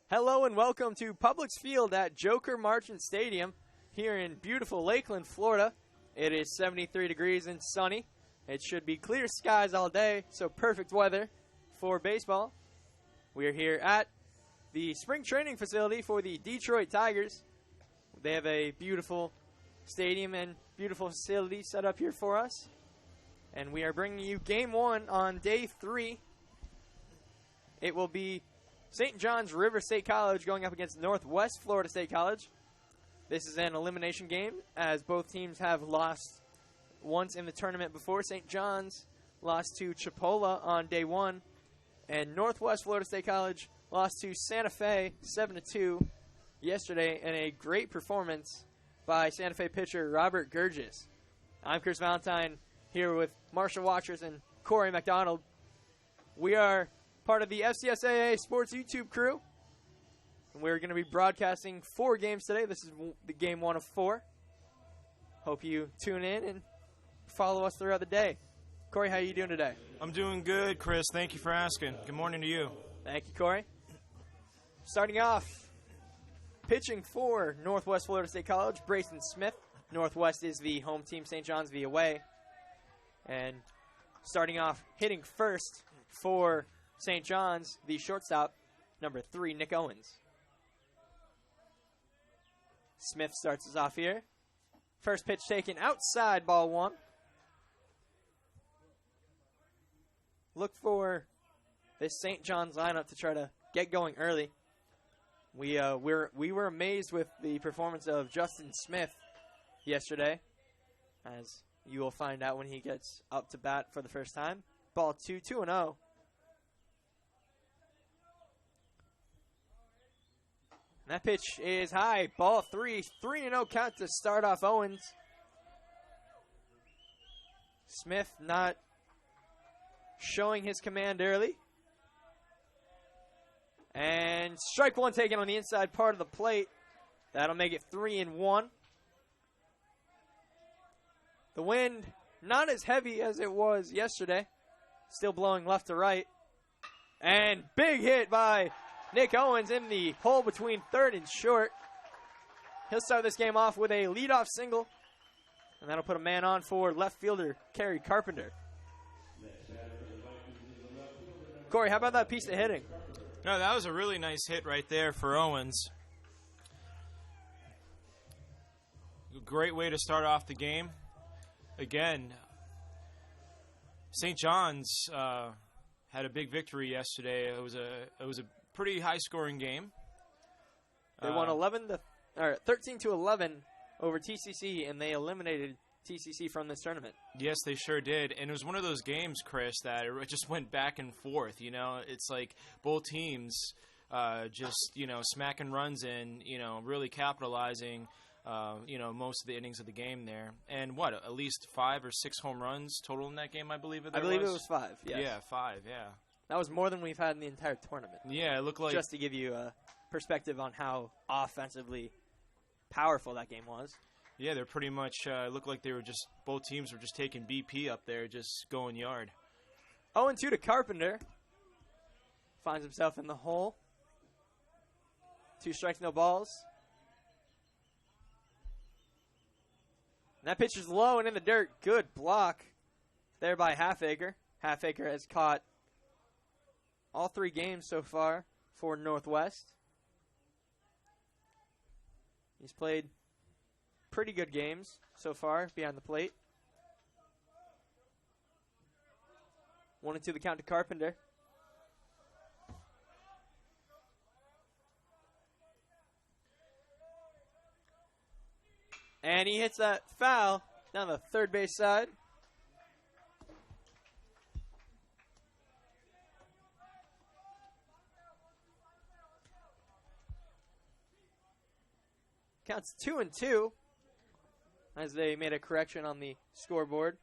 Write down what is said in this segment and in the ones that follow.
Hello and welcome to Publix Field at Joker Marchant Stadium here in beautiful Lakeland, Florida. It is 73 degrees and sunny. It should be clear skies all day, so perfect weather for baseball. We are here at the spring training facility for the Detroit Tigers. They have a beautiful stadium and beautiful facility set up here for us. And we are bringing you Game 1 on Day 3. It will be St. John's River State College going up against Northwest Florida State College. This is an elimination game as both teams have lost once in the tournament before. St. John's lost to Chipola on Day 1, and Northwest Florida State College lost to Santa Fe 7-2 yesterday in a great performance by Santa Fe pitcher Robert Gurgis. I'm Chris Valentine here with Marshall Watchers and Corey McDonald. We are part of the FCSAA Sports YouTube crew. And we're going to be broadcasting 4 games today. This is the game 1 of 4. Hope you tune in and follow us throughout the day. Corey, how are you doing today? I'm doing good, Chris. Thank you for asking. Good morning to you. Thank you, Corey. Starting off, pitching for Northwest Florida State College, Brayson Smith. Northwest is the home team, St. John's the away. And starting off, hitting first for St. John's, the shortstop, number 3, Nick Owens. Smith starts us off here. First pitch taken outside, ball 1. Look for this St. John's lineup to try to get going early. We were amazed with the performance of Justin Smith yesterday, as you will find out when he gets up to bat for the first time. Ball 2, 2-0. And that pitch is high. Ball 3, 3-0 count to start off Owens. Smith not showing his command early. And strike 1 taken on the inside part of the plate. That'll make it 3-1. The wind not as heavy as it was yesterday. Still blowing left to right. And big hit by Nick Owens in the hole between third and short. He'll start this game off with a leadoff single. And that'll put a man on for left fielder Kerry Carpenter. Corey, how about that piece of hitting? No, that was a really nice hit right there for Owens. Great way to start off the game. Again, St. John's had a big victory yesterday. It was a pretty high-scoring game. They won 13-11 over TCC, and they eliminated TCC from this tournament. Yes, they sure did. And it was one of those games, Chris, that it just went back and forth. You know, it's like both teams just, smacking runs in, really capitalizing, most of the innings of the game there. And at least 5 or 6 home runs total in that game, I believe it was? I believe it was 5, yes. Yeah, 5, yeah. That was more than we've had in the entire tournament. Yeah, it looked like... Just to give you a perspective on how offensively powerful that game was. Yeah, they're pretty much looked like they were just both teams were just taking BP up there, just going yard. 0-2 to Carpenter. Finds himself in the hole. 2 strikes, no balls. And that pitch is low and in the dirt. Good block there by Halfacre. Halfacre has caught all 3 games so far for Northwest. He's played pretty good games so far behind the plate. 1-2 the count to Carpenter. And he hits that foul down the third base side. Counts 2-2 as they made a correction on the scoreboard.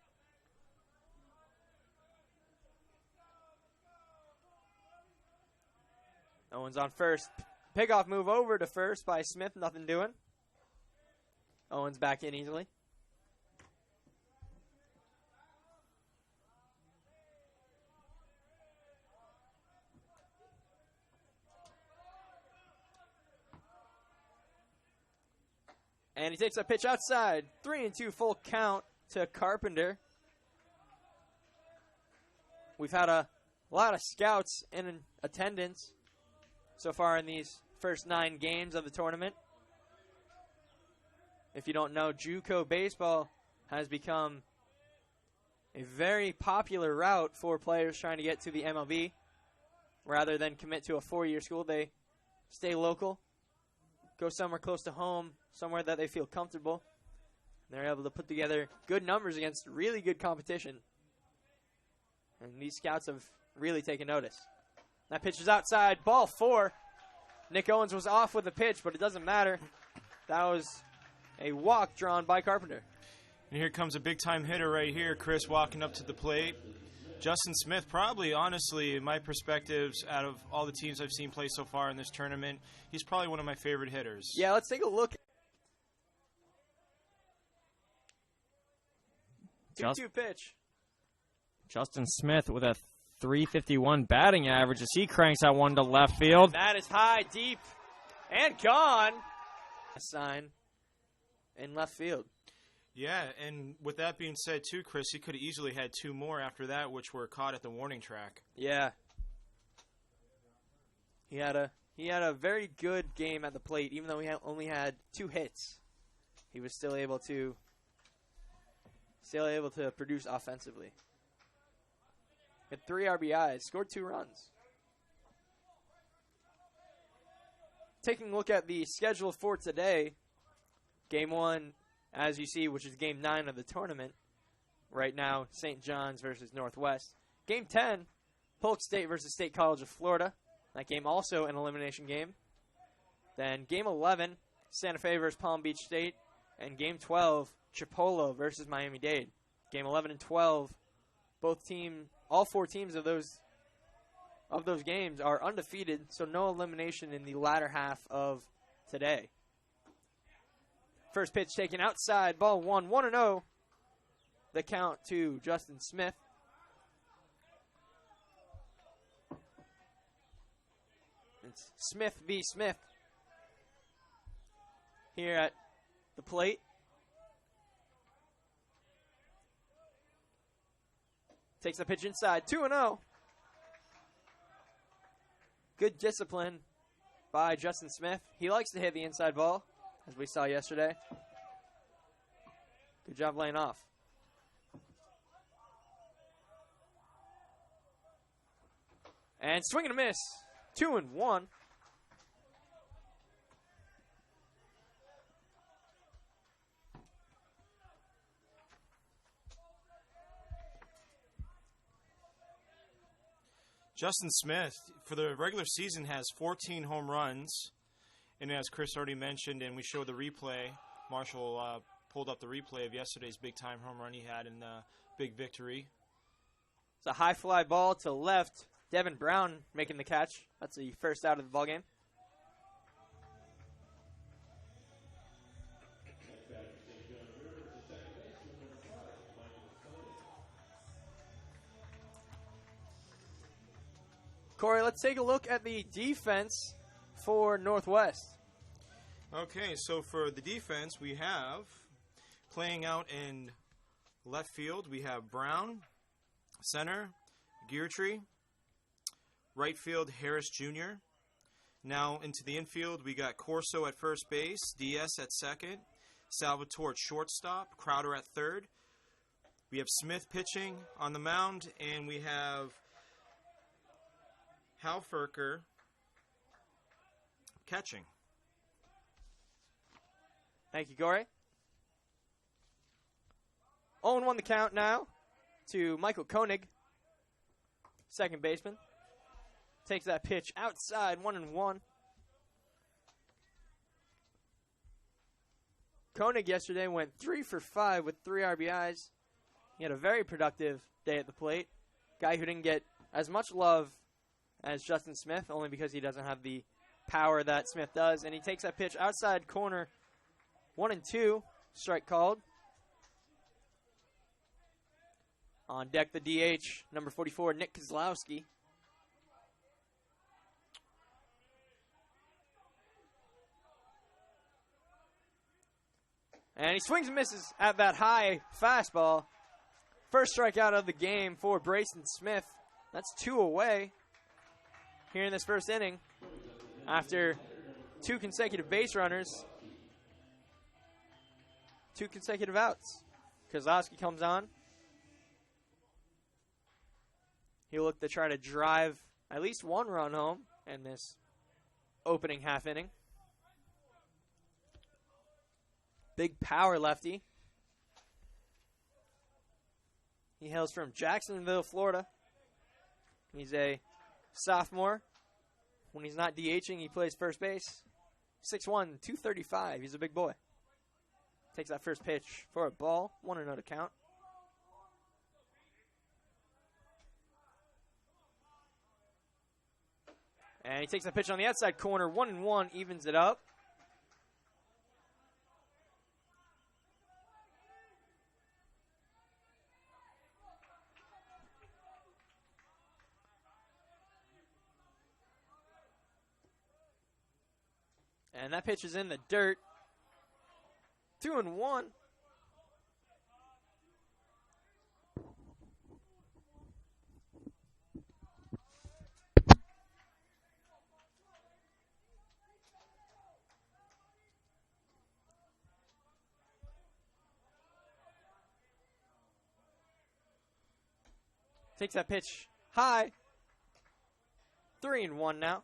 Owens on first. Pickoff move over to first by Smith. Nothing doing. Owens back in easily. And he takes a pitch outside. 3-2 full count to Carpenter. We've had a lot of scouts in attendance so far in these first 9 games of the tournament. If you don't know, JUCO baseball has become a very popular route for players trying to get to the MLB. Rather than commit to a 4-year school, they stay local, go somewhere close to home, somewhere that they feel comfortable. They're able to put together good numbers against really good competition. And these scouts have really taken notice. That pitch is outside, ball 4. Nick Owens was off with the pitch, but it doesn't matter. That was a walk drawn by Carpenter. And here comes a big-time hitter right here, Chris, walking up to the plate. Justin Smith, probably, honestly, in my perspectives, out of all the teams I've seen play so far in this tournament, he's probably one of my favorite hitters. Yeah, let's take a look. 2-2 pitch. Justin Smith with a .351 batting average as he cranks that one to left field. That is high, deep, and gone. A sign in left field. Yeah, and with that being said, too, Chris, he could have easily had 2 more after that, which were caught at the warning track. Yeah. He had a very good game at the plate, even though he only had 2 hits. He was still able to produce offensively. Had 3 RBIs, scored 2 runs. Taking a look at the schedule for today, Game 1, as you see, which is Game 9 of the tournament. Right now, St. John's versus Northwest. Game 10, Polk State versus State College of Florida. That game also an elimination game. Then Game 11, Santa Fe versus Palm Beach State. And Game 12, Chipola versus Miami-Dade. Game 11 and 12, all 4 teams of those games are undefeated, so no elimination in the latter half of today. First pitch taken outside, ball 1, 1-0. The count to Justin Smith. It's Smith v. Smith here at the plate. Takes the pitch inside, 2-0. Good discipline by Justin Smith. He likes to hit the inside ball, as we saw yesterday. Good job laying off. And swing and a miss. 2-1. Justin Smith, for the regular season, has 14 home runs. And as Chris already mentioned, and we showed the replay, Marshall pulled up the replay of yesterday's big-time home run he had in the big victory. It's a high fly ball to left. Devin Brown making the catch. That's the first out of the ballgame. Corey, let's take a look at the defense for Northwest. Okay, so for the defense, we have playing out in left field, we have Brown, center, Geartree, right field, Harris Jr. Now into the infield, we got Corso at first base, DS at second, Salvatore at shortstop, Crowder at third. We have Smith pitching on the mound, and we have Halferker catching. Thank you, Corey. 0-1 the count now to Michael Koenig, second baseman. Takes that pitch outside, 1-1. Koenig yesterday went 3 for 5 with 3 RBIs. He had a very productive day at the plate. Guy who didn't get as much love as Justin Smith, only because he doesn't have the power that Smith does. And he takes that pitch outside corner, 1-2, strike called. On deck, the DH, number 44, Nick Kozlowski. And he swings and misses at that high fastball. First strikeout of the game for Brayson Smith. That's 2 away here in this first inning after 2 consecutive base runners, 2 consecutive outs. Kozlowski comes on. He'll look to try to drive at least 1 run home in this opening half inning. Big power lefty. He hails from Jacksonville, Florida. He's a sophomore. When he's not DHing, he plays first base. 6'1", 235. He's a big boy. Takes that first pitch for a ball. 1-0 to count. And he takes that pitch on the outside corner. 1-1, evens it up. And that pitch is in the dirt. 2-1. Takes that pitch high. 3-1 now.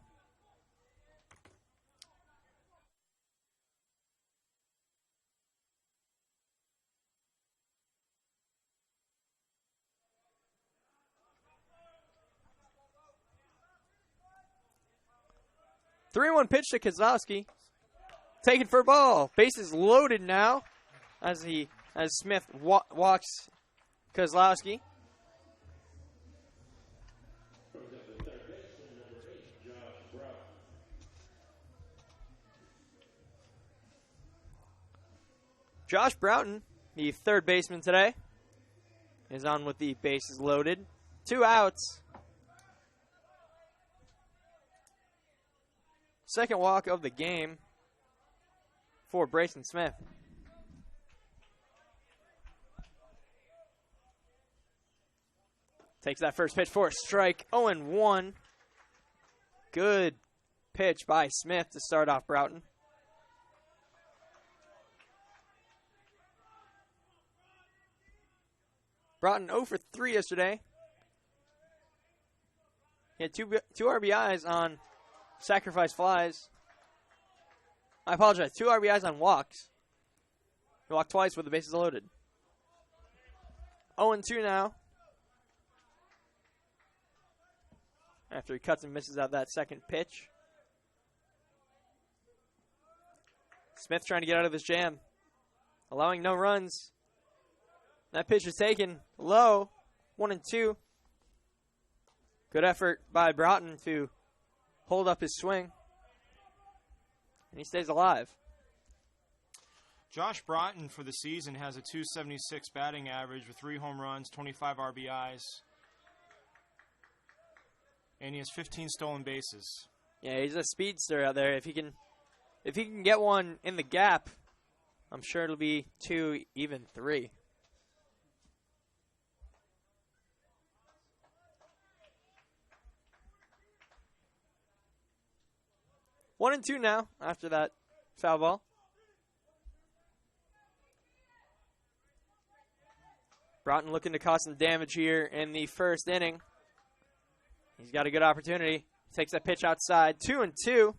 Three-one pitch to Kozlowski. Taken for a ball. Bases loaded now as Smith walks Kozlowski. Josh Broughton, the third baseman today, is on with the bases loaded. 2 outs. Second walk of the game for Brayson Smith. Takes that first pitch for a strike. 0-1. Good pitch by Smith to start off Broughton. Broughton 0 for 3 yesterday. He had two RBIs on sacrifice flies. I apologize. 2 RBIs on walks. He walked twice with the bases loaded. 0-2 now. After he cuts and misses out that second pitch. Smith trying to get out of this jam. Allowing no runs. That pitch is taken low. 1-2. Good effort by Broughton to hold up his swing. And he stays alive. Josh Broughton for the season has a .276 batting average with 3 home runs, 25 RBIs. And he has 15 stolen bases. Yeah, he's a speedster out there. If he can get one in the gap, I'm sure it'll be 2, even 3. One and 2 now after that foul ball. Broughton looking to cause some damage here in the first inning. He's got a good opportunity. Takes that pitch outside. 2-2.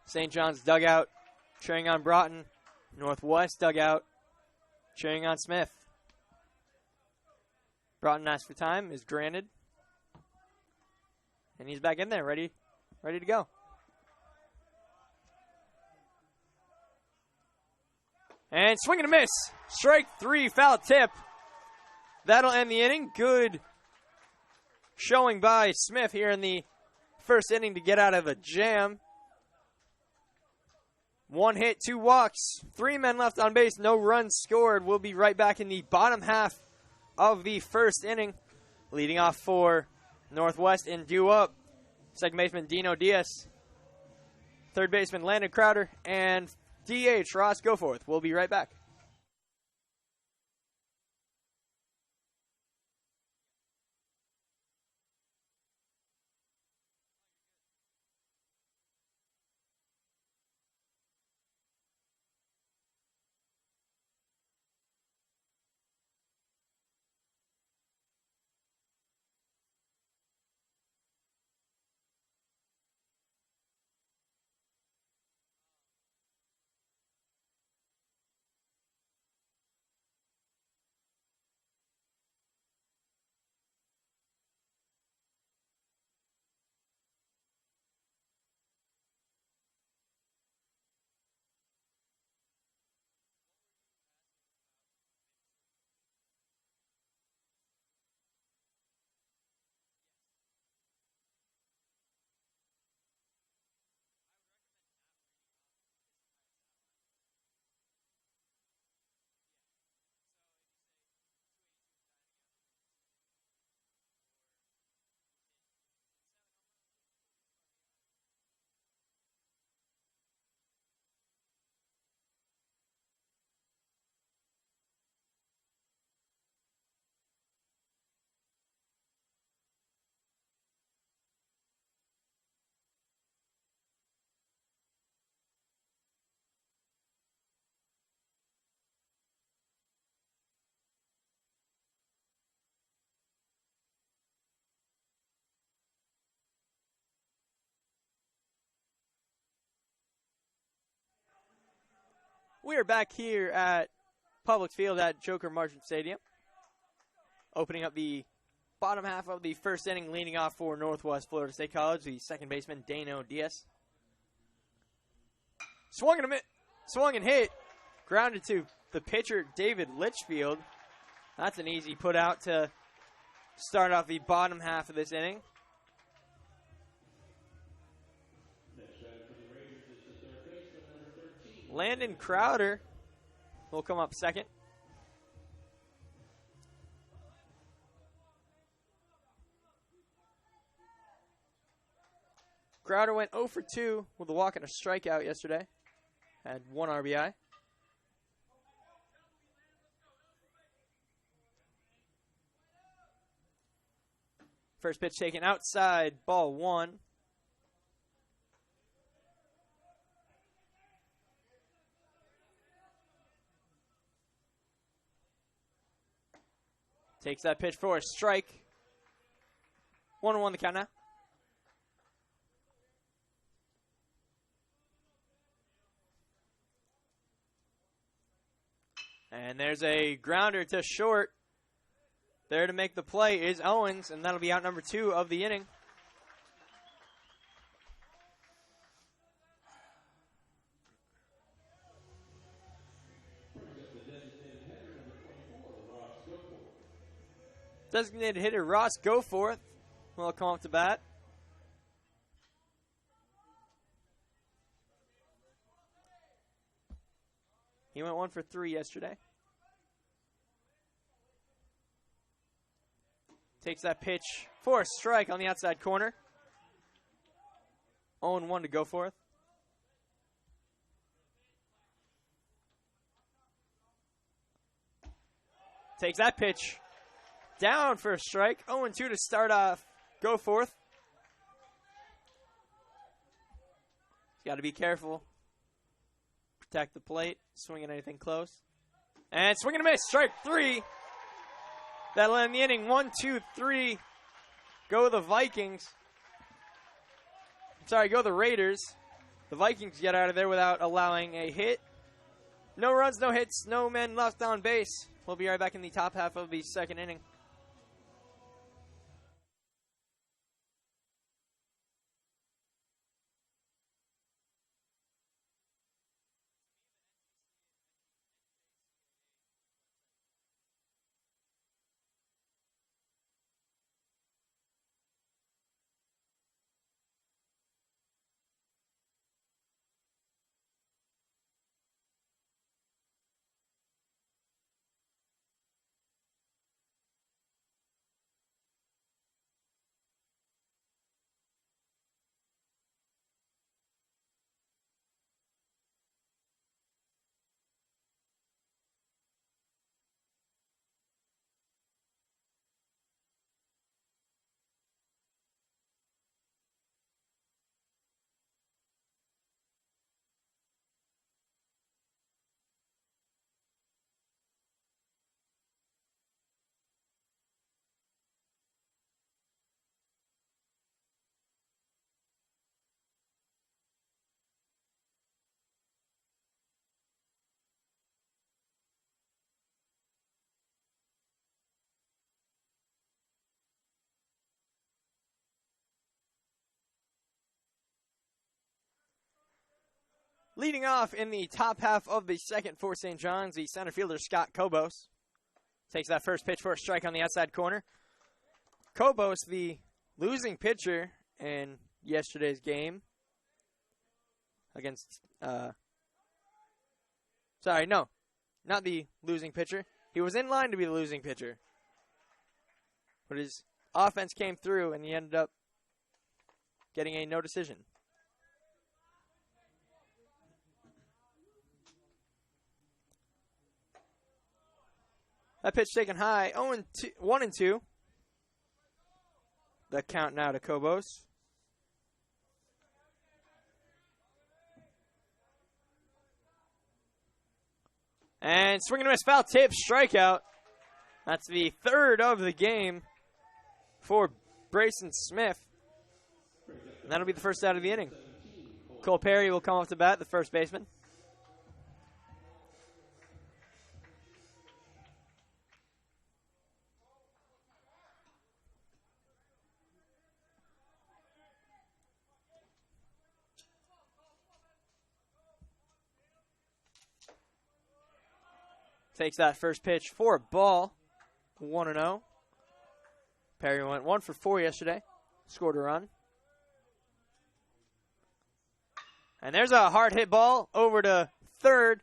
St. John's dugout cheering on Broughton. Northwest dugout cheering on Smith. Broughton asks for time, is granted. And he's back in there, ready to go. And swing and a miss. Strike 3, foul tip. That'll end the inning. Good showing by Smith here in the first inning to get out of a jam. 1 hit, 2 walks, 3 men left on base, no runs scored. We'll be right back in the bottom half of the first inning. Leading off for Northwest and due up Second baseman Dino Diaz. Third baseman Landon Crowder. And DH Ross Goforth. We'll be right back. We are back here at Public Field at Joker Marchant Stadium. Opening up the bottom half of the first inning, leading off for Northwest Florida State College, the second baseman, Dano Diaz. Swung and hit. Grounded to the pitcher, David Litchfield. That's an easy put out to start off the bottom half of this inning. Landon Crowder will come up second. Crowder went 0 for 2 with a walk and a strikeout yesterday. Had 1 RBI. First pitch taken outside, ball 1. Takes that pitch for a strike. 1-1 the count now. And there's a grounder to short. There to make the play is Owens, and that'll be out number 2 of the inning. Designated hitter Ross Goforth will come up to bat. He went 1 for 3 yesterday. Takes that pitch for a strike on the outside corner. 0-1 to Goforth. Takes that pitch down for a strike. 0-2 to start off Goforth. He's got to be careful. Protect the plate. Swinging anything close. And swing and a miss. Strike 3. That'll end the inning. 1, 2, 3. Go the Vikings. Sorry, go the Raiders. The Vikings get out of there without allowing a hit. No runs, no hits, no men left on base. We'll be right back in the top half of the second inning. Leading off in the top half of the second for St. John's, the center fielder, Scott Kobos. Takes that first pitch for a strike on the outside corner. Kobos, the losing pitcher in yesterday's game against, sorry, no, not the losing pitcher. He was in line to be the losing pitcher. But his offense came through, and he ended up getting a no decision. That pitch taken high, 1-2. The count now to Kobos. And swing and a miss, foul tip, strikeout. That's the third of the game for Brayson Smith. And that'll be the first out of the inning. Cole Perry will come off the bat, the first baseman. Takes that first pitch for a ball, 1-0. Perry went 1 for 4 yesterday, scored a run. And there's a hard hit ball over to third.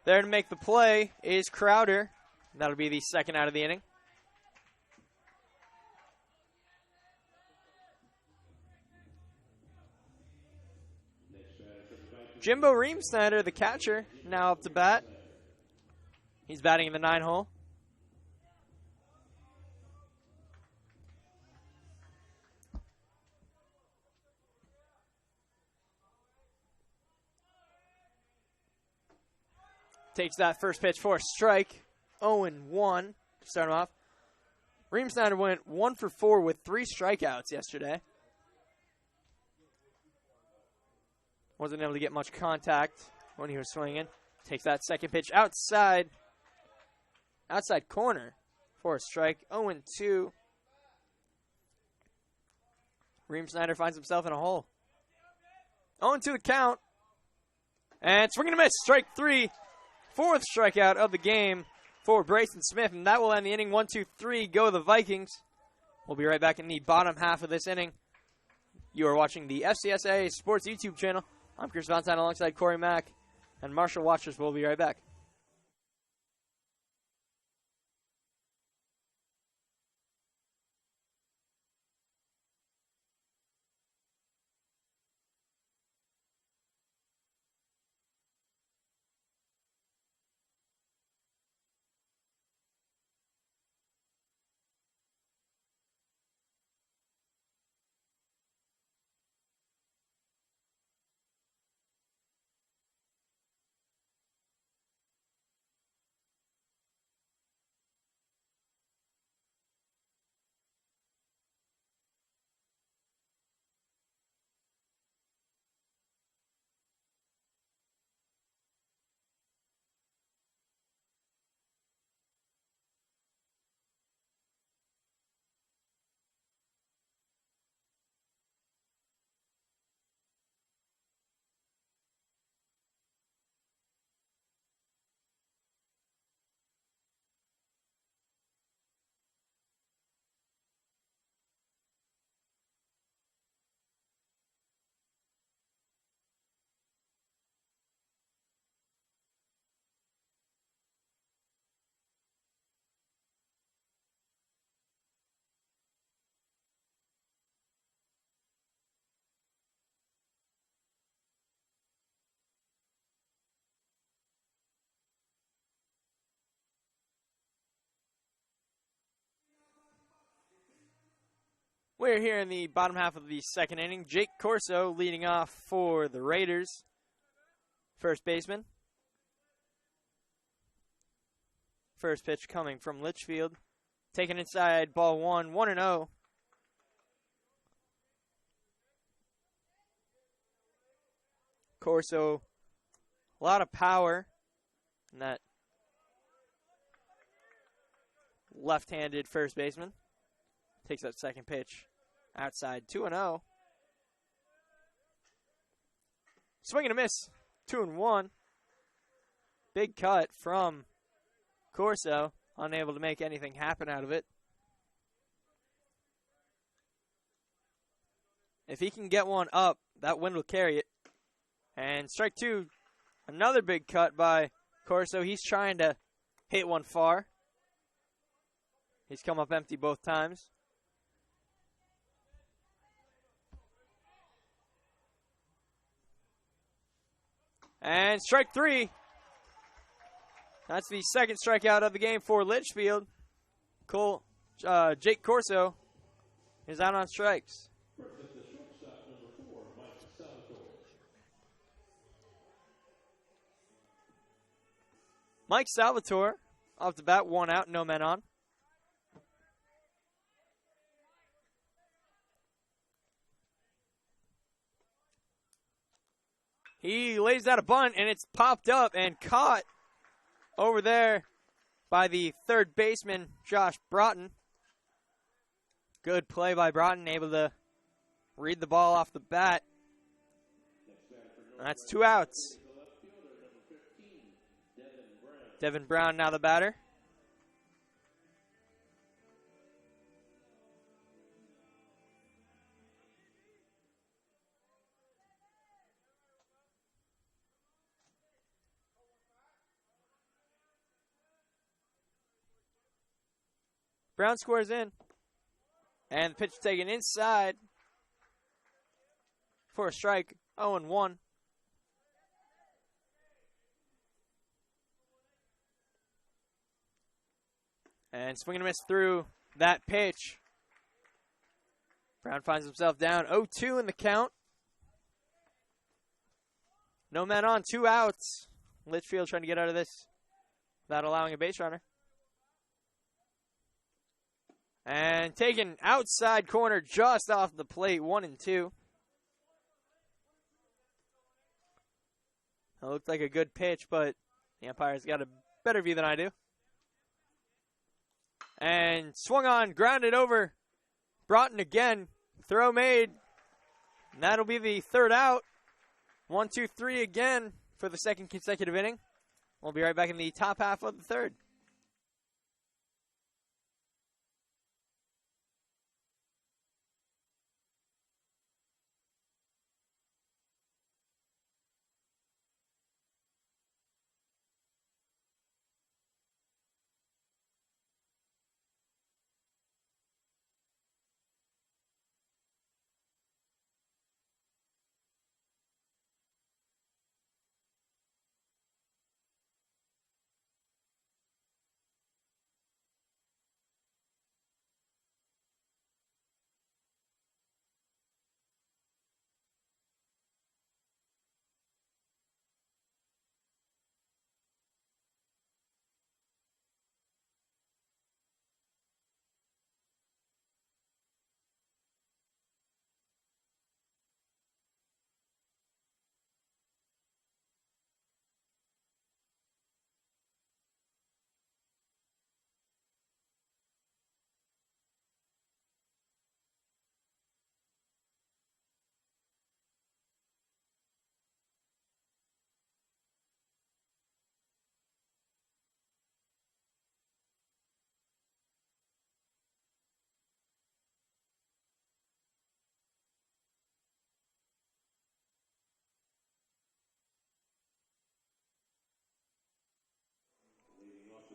There to make the play is Crowder. That'll be the second out of the inning. Jimbo Reamsnyder, the catcher, now up to bat. He's batting in the 9-hole. Takes that first pitch for a strike. 0-1 to start him off. Reamsnyder went 1 for 4 with 3 strikeouts yesterday. Wasn't able to get much contact when he was swinging. Takes that second pitch outside corner for a strike. 0-2. Reamsnyder finds himself in a hole. 0-2 the count. And swing and a miss. Strike 3. Fourth strikeout of the game for Brayson Smith. And that will end the inning. 1-2-3. Go the Vikings. We'll be right back in the bottom half of this inning. You are watching the FCSAA Sports YouTube channel. I'm Chris Valentine alongside Corey Mack and Marshall Watchers. We'll be right back. We're here in the bottom half of the second inning. Jake Corso leading off for the Raiders. First baseman. First pitch coming from Litchfield. Taken inside, ball 1, 1-0. Corso, a lot of power in that left-handed first baseman. Takes that second pitch outside, 2-0. Swing and a miss. 2-1. Big cut from Corso. Unable to make anything happen out of it. If he can get one up, that wind will carry it. And strike two. Another big cut by Corso. He's trying to hit one far. He's come up empty both times. And strike three. That's the second strikeout of the game for Litchfield. Jake Corso is out on strikes. Mike Salvatore off the bat, 1 out, no men on. He lays out a bunt, and it's popped up and caught over there by the third baseman, Josh Broughton. Good play by Broughton, able to read the ball off the bat. And that's 2 outs. Devin Brown now the batter. Brown squares in. And the pitch taken inside for a strike. 0-1. And swing and a miss through that pitch. Brown finds himself down 0-2 in the count. No man on, 2 outs. Litchfield trying to get out of this without allowing a base runner. And taken outside corner just off the plate, 1-2. That looked like a good pitch, but the umpire's got a better view than I do. And swung on, grounded over. Broughton again. Throw made. And that'll be the third out. 1-2-3 again for the second consecutive inning. We'll be right back in the top half of the third.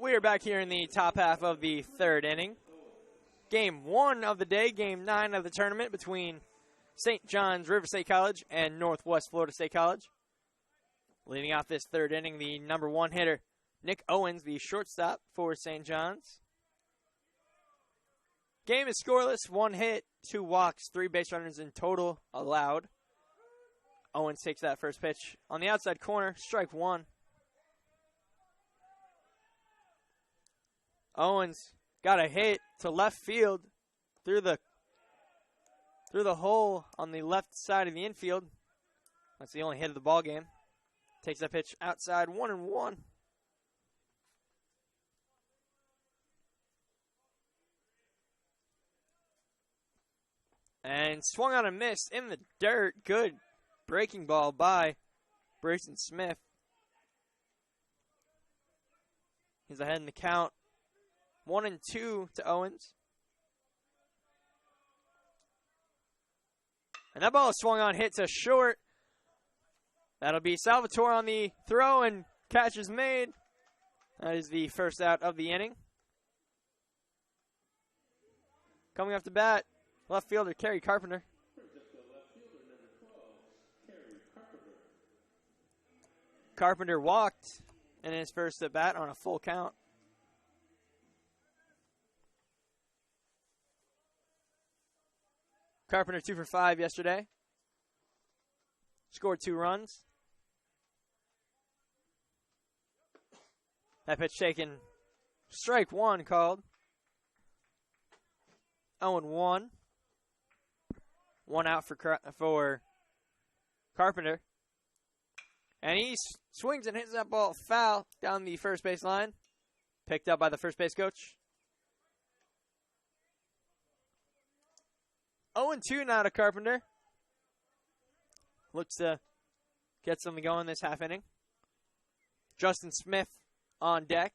We are back here in the top half of the third inning. Game 1 of the day, game 9 of the tournament between St. John's River State College and Northwest Florida State College. Leading off this third inning, the number 1 hitter, Nick Owens, the shortstop for St. John's. Game is scoreless, 1 hit, 2 walks, 3 base runners in total allowed. Owens takes that first pitch on the outside corner, strike 1. Owens got a hit to left field through the hole on the left side of the infield. That's the only hit of the ball game. Takes that pitch outside, 1-1. And swung on a miss in the dirt. Good breaking ball by Grayson Smith. He's ahead in the count. 1-2 to Owens. And that ball is swung on, hit to short. That'll be Salvatore on the throw, and catch is made. That is the first out of the inning. Coming off the bat, left fielder Kerry Carpenter. Carpenter walked in his first at bat on a full count. Carpenter 2 for 5 yesterday. Scored 2 runs. That pitch taken. Strike 1 called. 0-1. 1 out for Carpenter. And he swings and hits that ball foul down the first base line. Picked up by the first base coach. 0-2 now to Carpenter. Looks to get something going this half inning. Justin Smith on deck.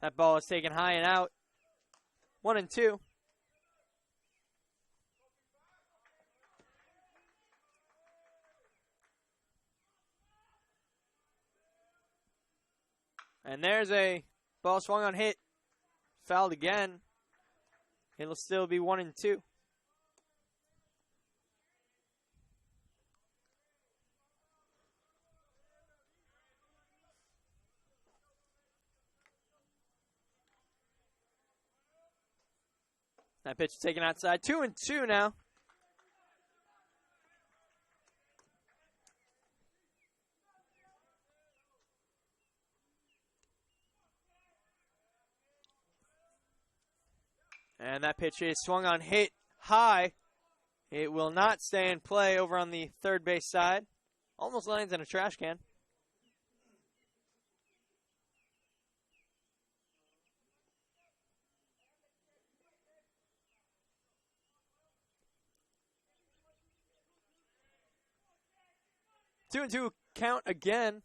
That ball is taken high and out. 1-2. And there's a ball swung on, hit. Fouled again. It'll still be 1-2. That pitch is taken outside. 2-2 now. And that pitch is swung on, hit high. It will not stay in play over on the third base side. Almost lands in a trash can. Two and two count again.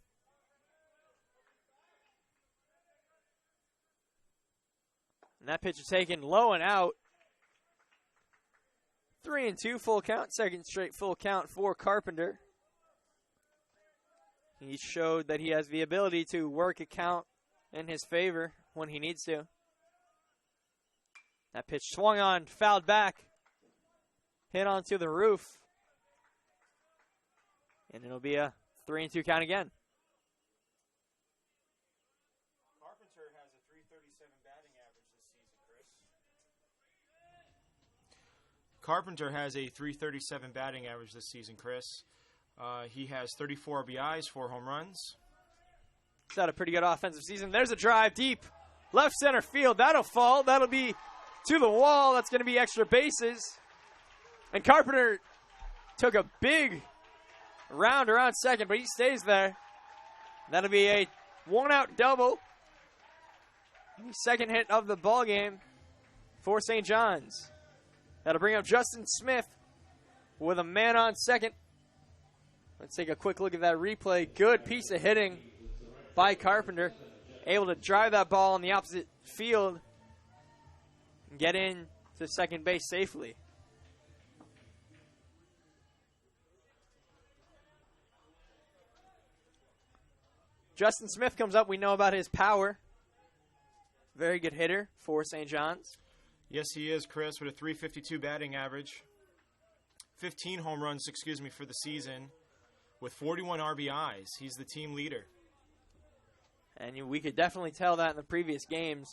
And that pitch is taken low and out. 3-2 full count. Second straight full count for Carpenter. He showed that he has the ability to work a count in his favor when he needs to. That pitch swung on, fouled back. Hit onto the roof. And it'll be a 3-2 count again. Carpenter has a .337 batting average this season, Chris. Carpenter has a .337 batting average this season, Chris. He has 34 RBIs, 4 home runs. He's had a pretty good offensive season. There's a drive deep. Left center field. That'll fall. That'll be to the wall. That's going to be extra bases. And Carpenter took a big round around second, but he stays there. That'll be a one-out double. The second hit of the ball game for St. John's. That'll bring up Justin Smith with a man on second. Let's take a quick look at that replay. Good piece of hitting by Carpenter. Able to drive that ball on the opposite field and get in to second base safely. Justin Smith comes up. We know about his power. Very good hitter for St. John's. Yes, he is, Chris, with a .352 batting average. 15 home runs, for the season. With 41 RBIs. He's the team leader. And we could definitely tell that in the previous games.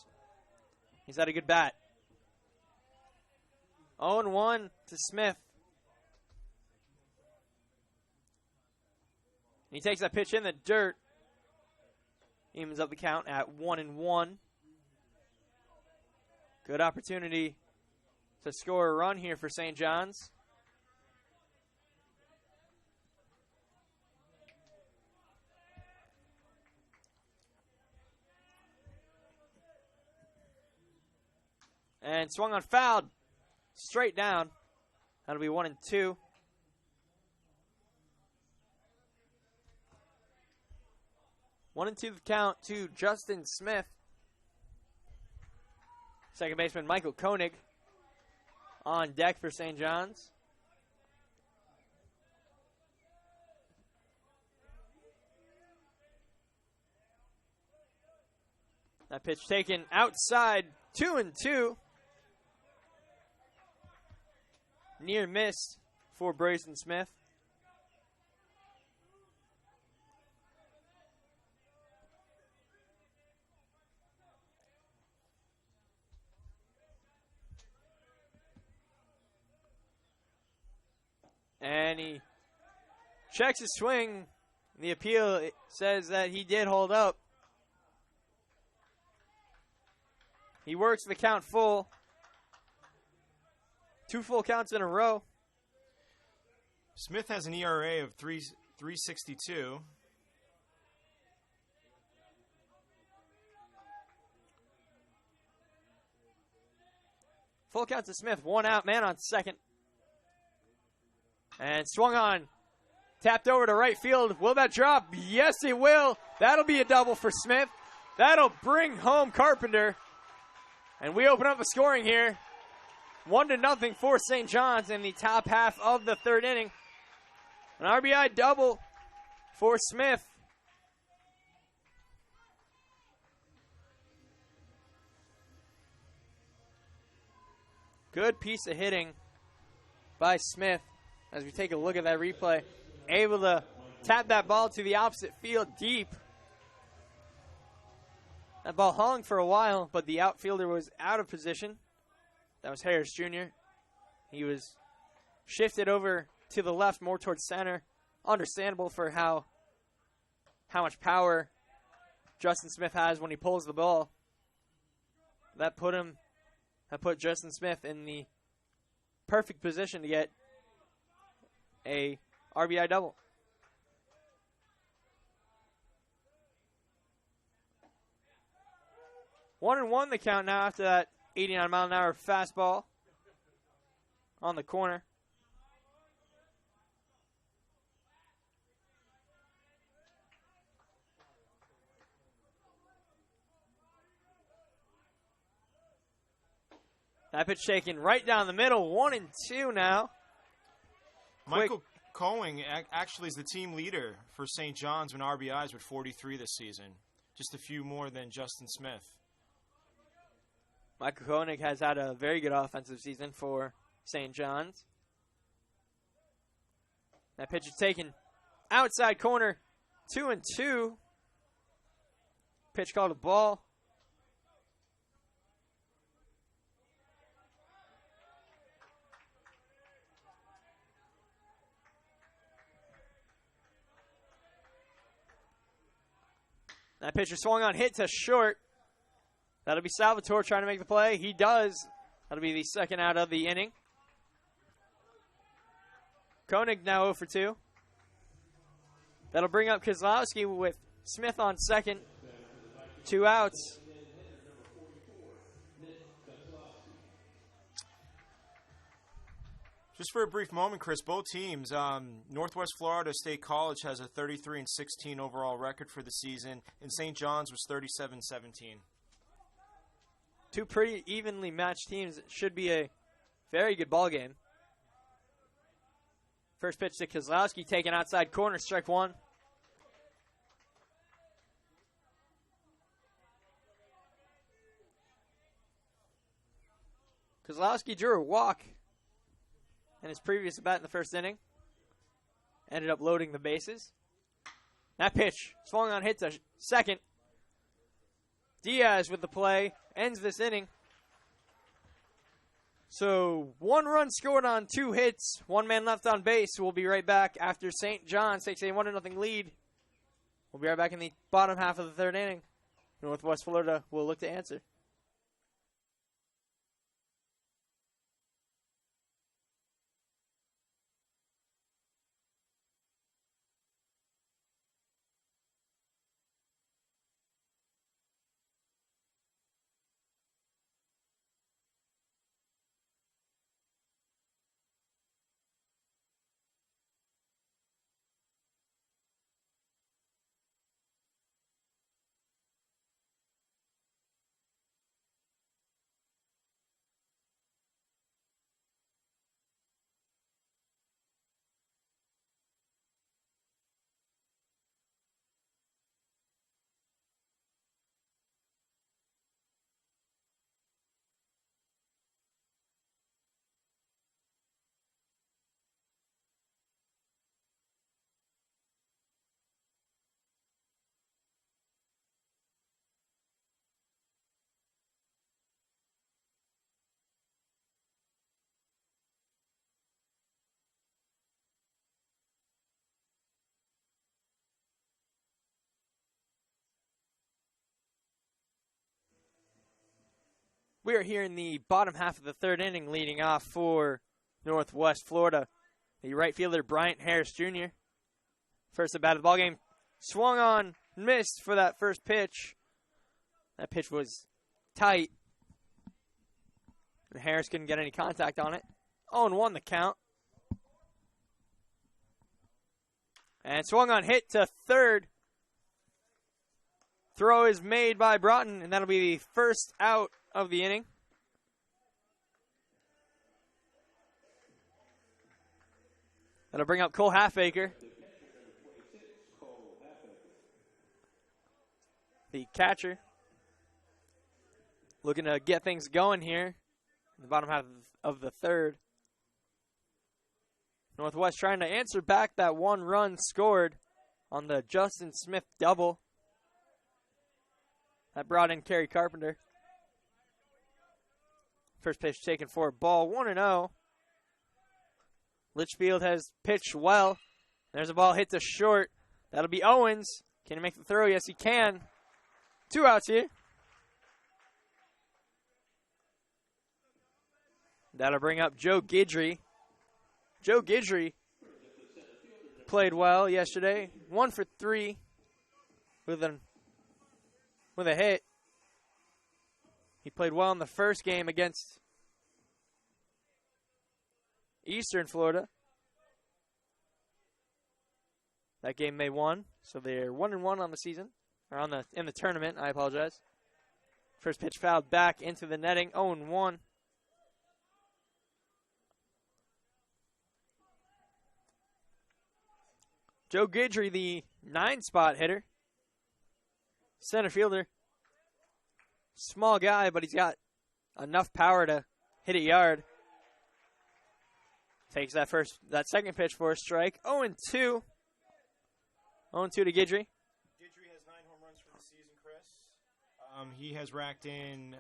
He's had a good bat. 0-1 to Smith. He takes that pitch in the dirt. Evens up the count at 1-1. Good opportunity to score a run here for St. John's. And swung on, fouled. Straight down. That'll be 1-2. 1-2 the count to Justin Smith. Second baseman Michael Koenig on deck for St. John's. That pitch taken outside, 2-2. Near miss for Brayson Smith. And he checks his swing. The appeal says that he did hold up. He works the count full. 2 full counts in a row. Smith has an ERA of 3.62. Full count to Smith. 1 out, man on second. And swung on. Tapped over to right field. Will that drop? Yes, it will. That'll be a double for Smith. That'll bring home Carpenter. And we open up the scoring here. 1-0 for St. John's in the top half of the third inning. An RBI double for Smith. Good piece of hitting by Smith as we take a look at that replay. Able to tap that ball to the opposite field deep. That ball hung for a while, but the outfielder was out of position. That was Harris Jr. He was shifted over to the left, more towards center. Understandable for how much power Justin Smith has when he pulls the ball. That put Justin Smith in the perfect position to get a RBI double. 1-1 the count now after that 89-mile-an-hour fastball on the corner. That pitch taken right down the middle. 1-2 now. Michael Coing actually is the team leader for St. John's in RBIs with 43 this season. Just a few more than Justin Smith. Michael Koenig has had a very good offensive season for St. John's. That pitch is taken outside corner. 2-2. Pitch called a ball. That pitcher swung on, hit to short. That'll be Salvatore trying to make the play. He does. That'll be the second out of the inning. Koenig now 0 for 2. That'll bring up Kozlowski with Smith on second. 2 outs. Just for a brief moment, Chris, both teams, Northwest Florida State College has a 33-16 overall record for the season, and St. John's was 37-17. Two pretty evenly matched teams. It should be a very good ball game. First pitch to Kozlowski, taken outside corner, strike one. Kozlowski drew a walk in his previous at bat in the first inning. Ended up loading the bases. That pitch swung on, hit to second. Diaz with the play ends this inning. So 1 run scored on 2 hits, 1 man left on base. We'll be right back after St. John's takes a 1-0 lead. We'll be right back in the bottom half of the third inning. Northwest Florida will look to answer. We are here in the bottom half of the third inning, leading off for Northwest Florida. The right fielder, Bryant Harris Jr. First at bat of the ballgame. Swung on, missed for that first pitch. That pitch was tight. And Harris couldn't get any contact on it. 0-1 the count. And swung on, hit to third. Throw is made by Broughton, and that'll be the first out of the inning. That'll bring up Cole Halfacre. The catcher. Looking to get things going here in the bottom half of the third. Northwest trying to answer back that one run scored on the Justin Smith double. That brought in Kerry Carpenter. First pitch taken for a ball, 1-0. Litchfield has pitched well. There's a ball hit to short. That'll be Owens. Can he make the throw? Yes, he can. 2 outs here. That'll bring up Joe Guidry. Joe Guidry played well yesterday. 1 for 3 with a hit. He played well in the first game against Eastern Florida. That game they won, so they're 1-1 on the season, or in the tournament. I apologize. First pitch fouled back into the netting, 0-1. Joe Guidry, the 9-spot hitter, center fielder. Small guy, but he's got enough power to hit a yard. Takes that second pitch for a strike. 0-2. 0-2 to Guidry. Guidry has 9 home runs for the season, Chris. He has racked in,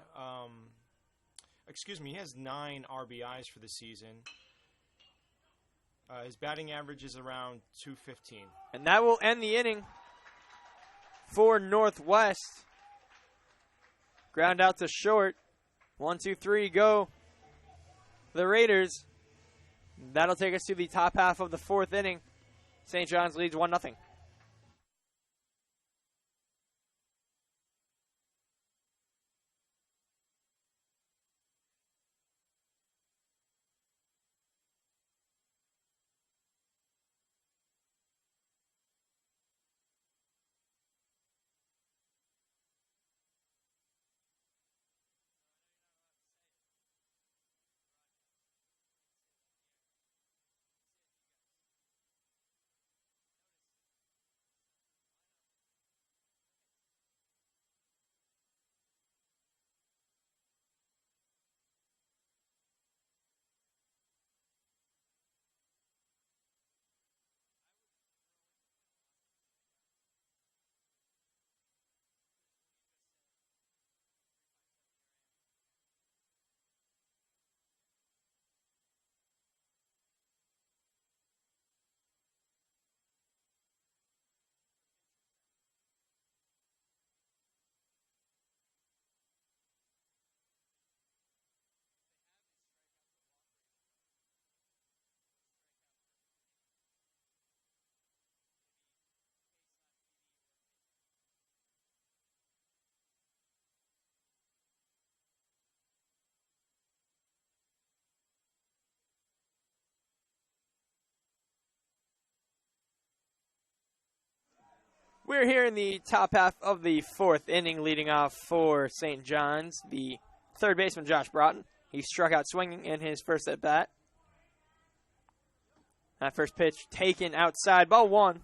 he has 9 RBIs for the season. His batting average is around .215. And that will end the inning for Northwest. Ground out to short. 1, 2, 3, go. The Raiders. That'll take us to the top half of the fourth inning. St. John's leads 1-0. We're here in the top half of the fourth inning, leading off for St. John's. The third baseman, Josh Broughton. He struck out swinging in his first at-bat. That first pitch taken outside, ball 1.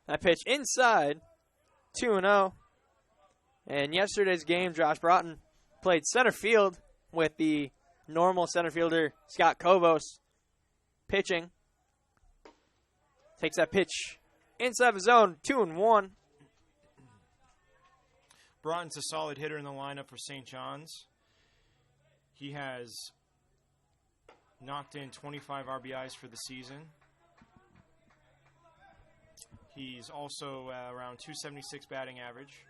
That pitch inside, 2-0. And yesterday's game, Josh Broughton played center field with the normal center fielder, Scott Kovos, pitching. Takes that pitch inside the zone, 2-1. Broughton's a solid hitter in the lineup for St. John's. He has knocked in 25 RBIs for the season. He's also around 276 batting average.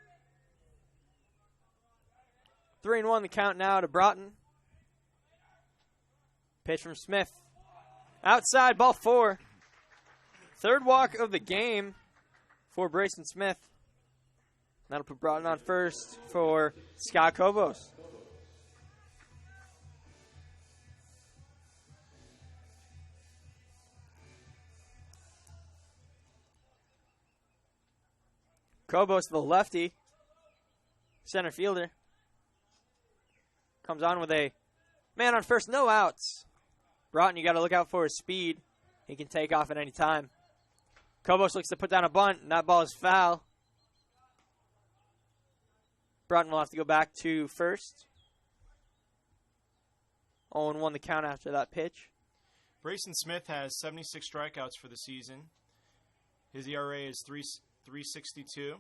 3-1 the count now to Broughton. Pitch from Smith. Outside, ball 4. Third walk of the game for Brayson Smith. That'll put Broughton on first for Scott Kobos. Kobos, the lefty, center fielder, comes on with a man on first, no outs. Broughton, you got to look out for his speed. He can take off at any time. Kobos looks to put down a bunt, and that ball is foul. Broughton will have to go back to first. 0-1 the count after that pitch. Brayson Smith has 76 strikeouts for the season. His ERA is 3.62.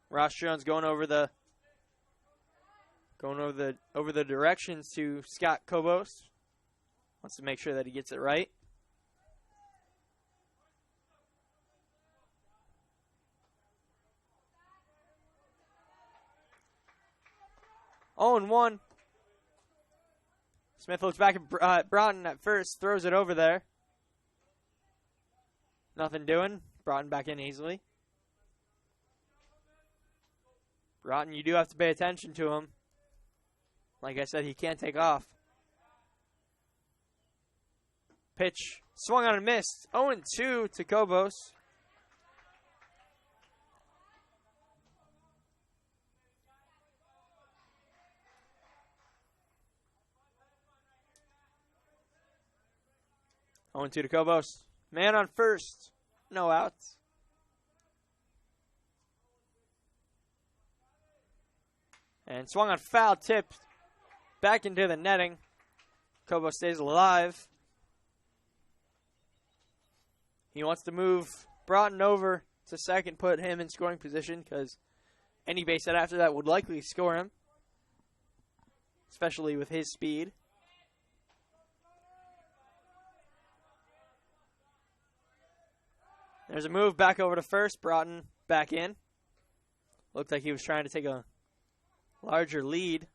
Ross Jones going over the directions to Scott Kobos. Wants to make sure that he gets it right. Oh, and 1. Smith looks back at Broughton at first, throws it over there. Nothing doing. Broughton back in easily. Broughton, you do have to pay attention to him. Like I said, he can't take off. Pitch swung on and missed. 0-2 to Kobos. To Kobos. Man on first. No outs. And swung on foul, tipped back into the netting. Kobos stays alive. He wants to move Broughton over to second, put him in scoring position, because any base hit after that would likely score him, especially with his speed. There's a move back over to first. Broughton back in. Looked like he was trying to take a larger lead.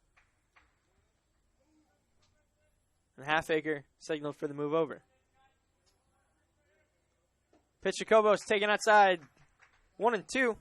And Halfacre signaled for the move over. Pitch to Kobos, taken outside. 1-2.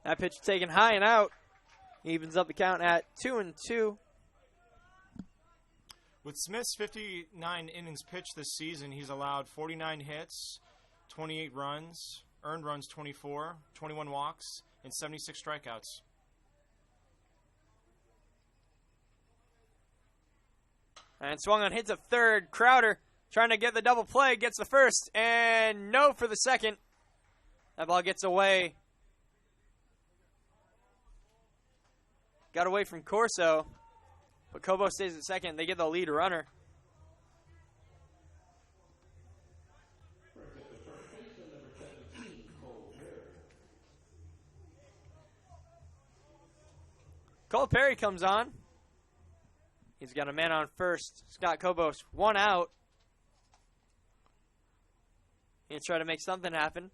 That pitch taken high and out. Evens up the count at 2-2. With Smith's 59 innings pitched this season, he's allowed 49 hits, 28 runs, earned runs 24, 21 walks, and 76 strikeouts. And swung on, hits a third. Crowder trying to get the double play, gets the first, and no for the second. That ball gets away. Got away from Corso, but Kobos stays at second. They get the lead runner. Cole Perry comes on. He's got a man on first. Scott Kobos, 1 out. He'll try to make something happen.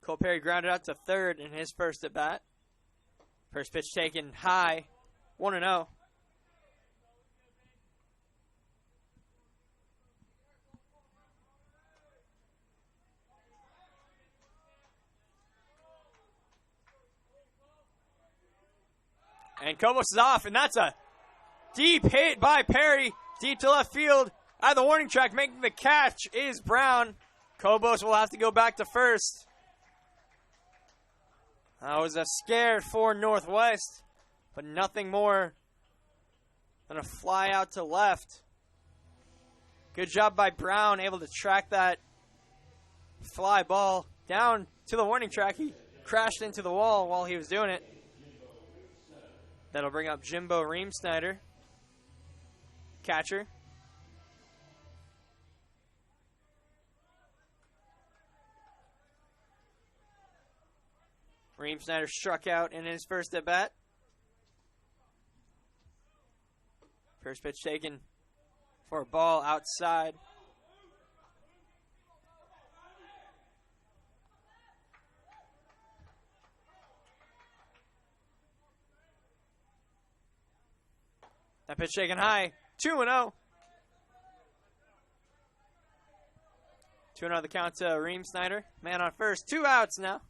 Cole Perry grounded out to third in his first at bat. First pitch taken high, 1-0. And Kobos is off, and that's a deep hit by Perry, deep to left field. Out of the warning track, making the catch is Brown. Kobos will have to go back to first. That was a scare for Northwest, but nothing more Gonna fly out to left. Good job by Brown, able to track that fly ball down to the warning track. He crashed into the wall while he was doing it. That'll bring up Jimbo Reemsnyder, catcher. Reemsnyder struck out in his first at bat. First pitch taken for a ball outside. That pitch taken high. 2-0. 2-0 the count to Reemsnyder. Man on first. 2 outs now.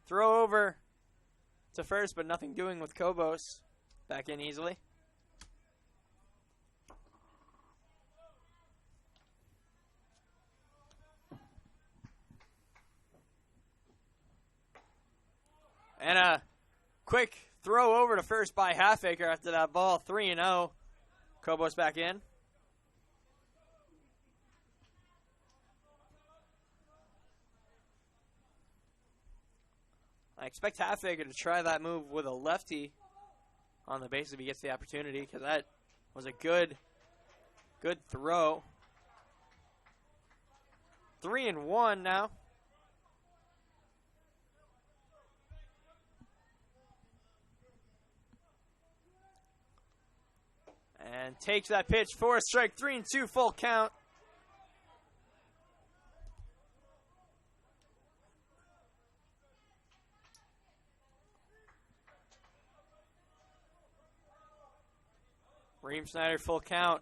Throw over to first, but nothing doing with Kobos. Back in easily. And a quick throw over to first by Halfacre after that ball. 3-0. Kobos back in. I expect Halfacre to try that move with a lefty on the base if he gets the opportunity, because that was a good throw. 3-1 now. And takes that pitch for a strike. 3-2 full count. Reemsnyder full count.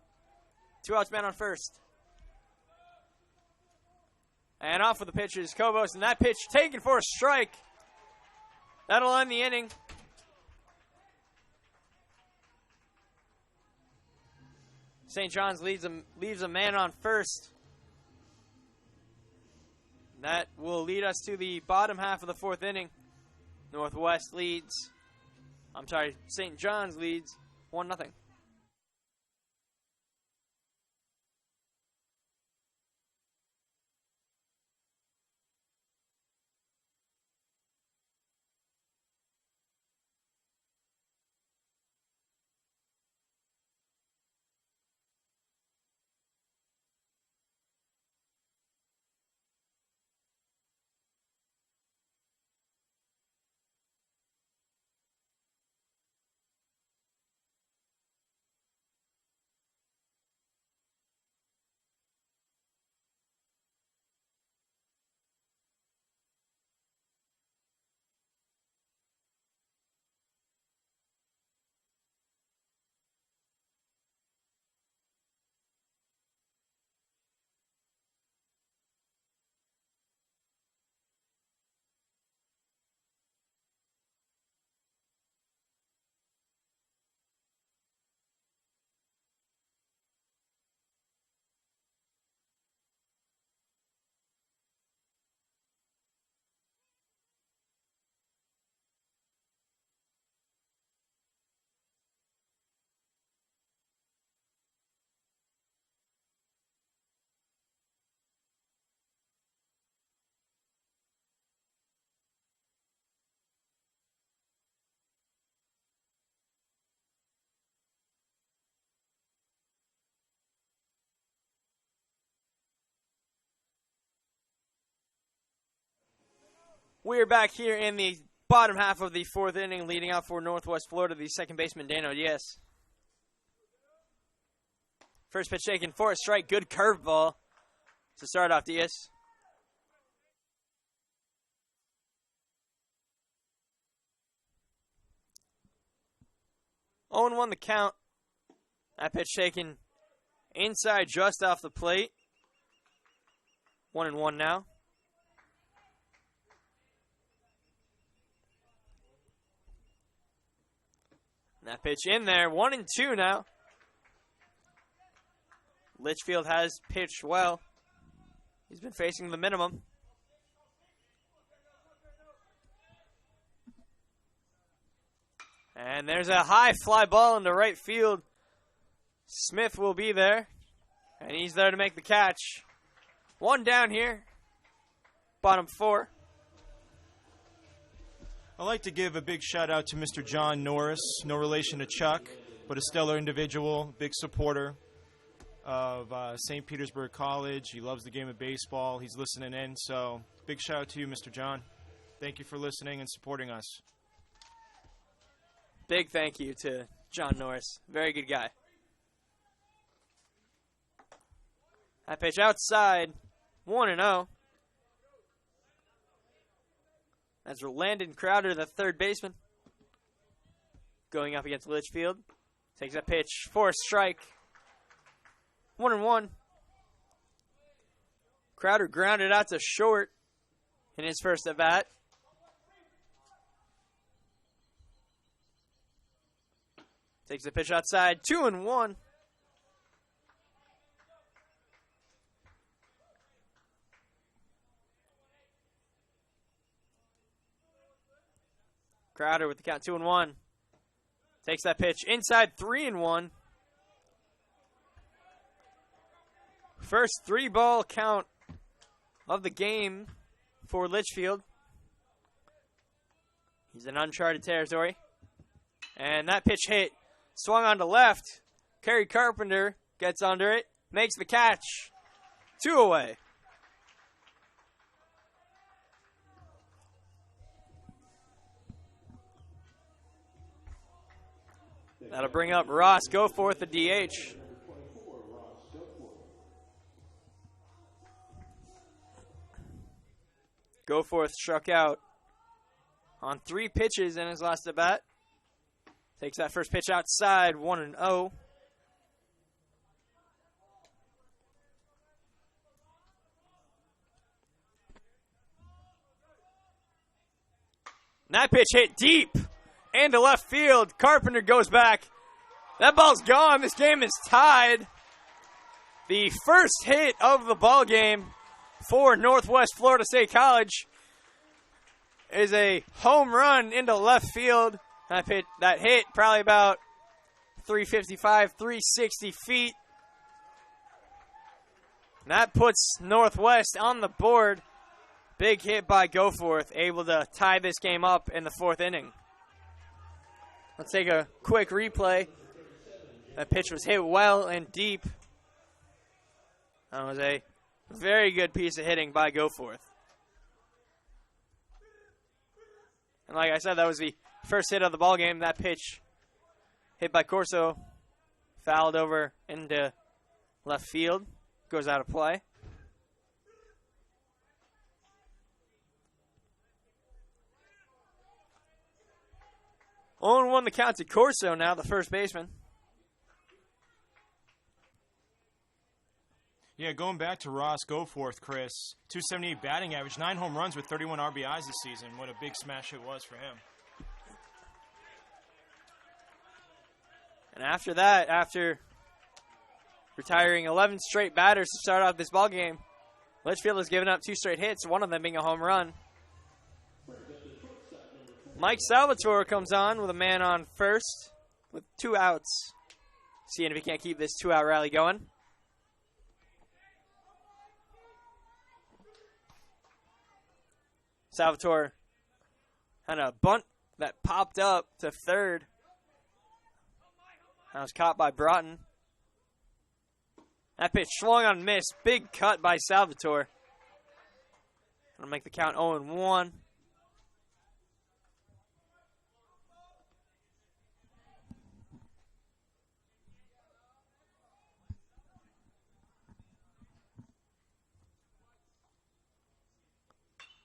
2 outs, man on first. And off with the pitch is Kobos, and that pitch taken for a strike. That'll end the inning. St. John's leaves a man on first. That will lead us to the bottom half of the 4th inning. St. John's leads 1-0. We're back here in the bottom half of the 4th inning, leading out for Northwest Florida, the second baseman, Dano Diaz. First pitch taken for a strike. Good curveball to start off Diaz. Oh, 1 the count. That pitch taken inside just off the plate. 1-1 now. That pitch in there. 1-2 now. Litchfield has pitched well. He's been facing the minimum. And there's a high fly ball into right field. Smith will be there, and he's there to make the catch. One down here, bottom 4. I'd like to give a big shout out to Mr. John Norris, no relation to Chuck, but a stellar individual, big supporter of St. Petersburg College. He loves the game of baseball. He's listening in, so big shout out to you, Mr. John. Thank you for listening and supporting us. Big thank you to John Norris. Very good guy. That pitch outside, 1-0. That's Landon Crowder, the third baseman, going up against Litchfield. Takes that pitch for a strike. 1-1. Crowder grounded out to short in his first at bat. Takes the pitch outside, 2-1. Crowder with the count, 2-1. Takes that pitch inside, 3-1. First 3-ball count of the game for Litchfield. He's in uncharted territory. And that pitch hit, swung on to left. Kerry Carpenter gets under it, makes the catch. 2 away. That'll bring up Ross Goforth, the DH. Goforth struck out on 3 pitches in his last at bat. Takes that first pitch outside, 1-0. And that pitch hit deep into left field. Carpenter goes back. That ball's gone. This game is tied. The first hit of the ball game for Northwest Florida State College is a home run into left field. That hit probably about 355, 360 feet. And that puts Northwest on the board. Big hit by Goforth, able to tie this game up in the 4th inning. Let's take a quick replay. That pitch was hit well and deep. That was a very good piece of hitting by Goforth. And like I said, that was the first hit of the ball game. That pitch hit by Corso, fouled over into left field, goes out of play. Owen won the count to Corso now, the first baseman. Yeah, going back to Ross Goforth, Chris, 278 batting average, 9 home runs with 31 RBIs this season. What a big smash it was for him. And after that, after retiring 11 straight batters to start off this ballgame, Litchfield has given up 2 straight hits, one of them being a home run. Mike Salvatore comes on with a man on first with 2 outs. Seeing if he can't keep this 2-out rally going. Salvatore had a bunt that popped up to third. That was caught by Broughton. That pitch swung on and missed. Big cut by Salvatore. Gonna make the count 0-1.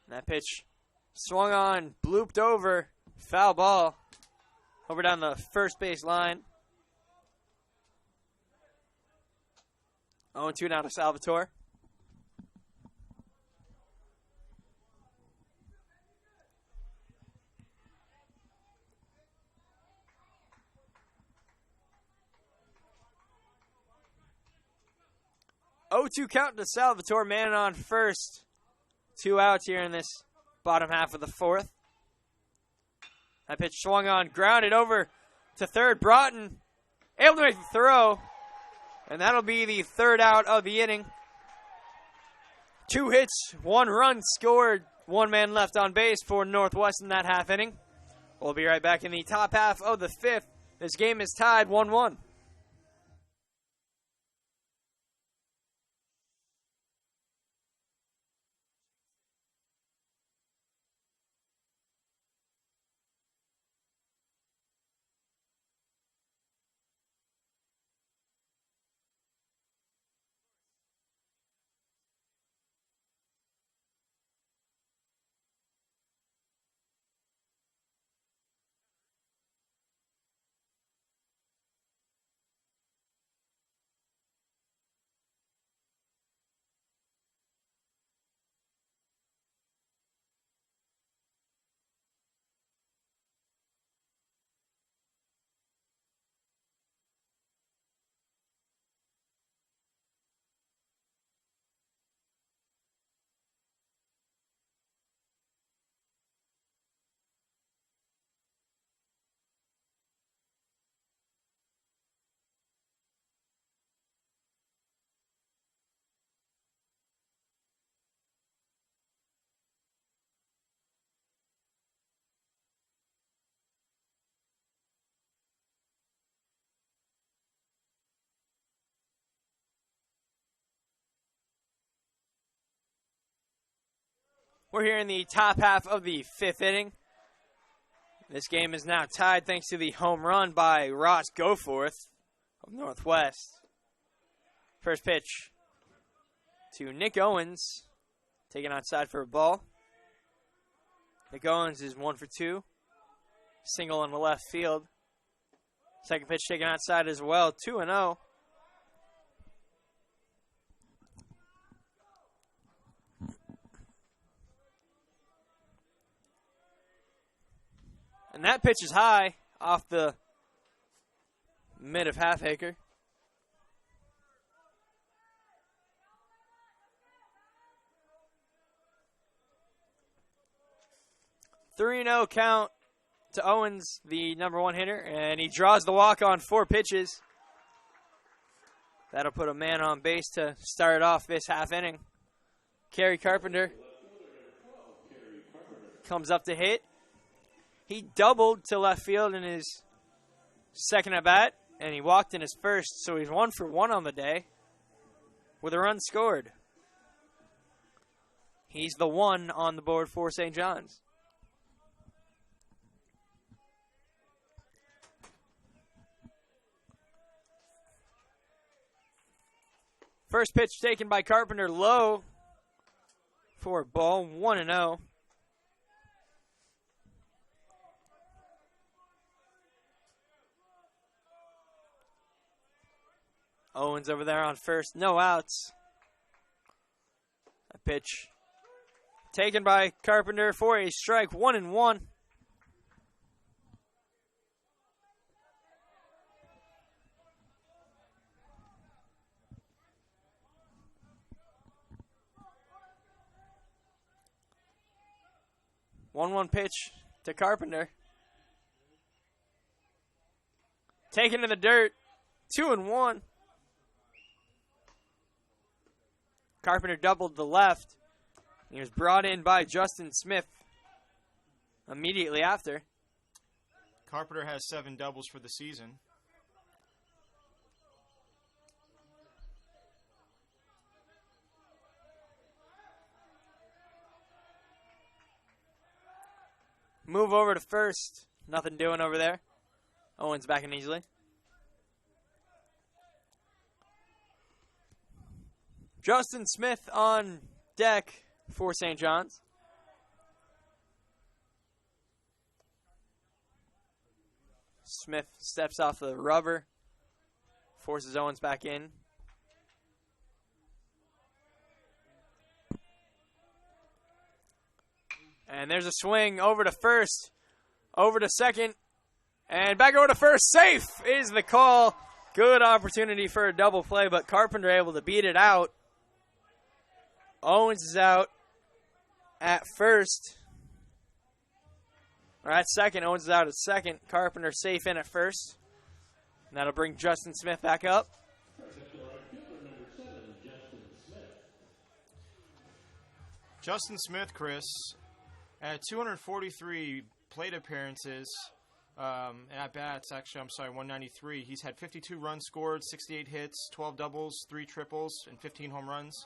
That pitch swung on, blooped over, foul ball, over down the first base line. 0-2 now to Salvatore. Oh, 2 count to Salvatore, man on first. 2 outs here in this bottom half of the 4th. That pitch swung on, grounded over to third. Broughton able to make the throw, and that'll be the third out of the inning. 2 hits, 1 run scored, 1 man left on base for Northwest in that half inning. We'll be right back in the top half of the 5th. This game is tied 1-1. We're here in the top half of the 5th inning. This game is now tied thanks to the home run by Ross Goforth of Northwest. First pitch to Nick Owens, taken outside for a ball. Nick Owens is 1 for 2. Single in the left field. Second pitch taken outside as well, 2-0. And that pitch is high off the mid of half acre. Three 0 count to Owens, the number 1 hitter, and he draws the walk on 4 pitches. That'll put a man on base to start off this half inning. Kerry Carpenter comes up to hit. He doubled to left field in his second at bat, and he walked in his first, so he's 1 for 1 on the day with a run scored. He's the 1 on the board for St. John's. First pitch taken by Carpenter low for a ball, 1-0. Owens over there on first, no outs. A pitch taken by Carpenter for a strike, 1-1. One pitch to Carpenter. Taken to the dirt, 2-1. Carpenter doubled the left. He was brought in by Justin Smith immediately after. Carpenter has 7 doubles for the season. Move over to first. Nothing doing over there. Owens backing easily. Justin Smith on deck for St. John's. Smith steps off the rubber, forces Owens back in. And there's a swing over to first, over to second, and back over to first. Safe is the call. Good opportunity for a double play, but Carpenter able to beat it out. Owens is out at first. Or at second, Owens is out at second. Carpenter safe in at first. And that'll bring Justin Smith back up. Justin Smith, Chris, at 243 plate appearances, at bats, actually, 193. He's had 52 runs scored, 68 hits, 12 doubles, 3 triples, and 15 home runs.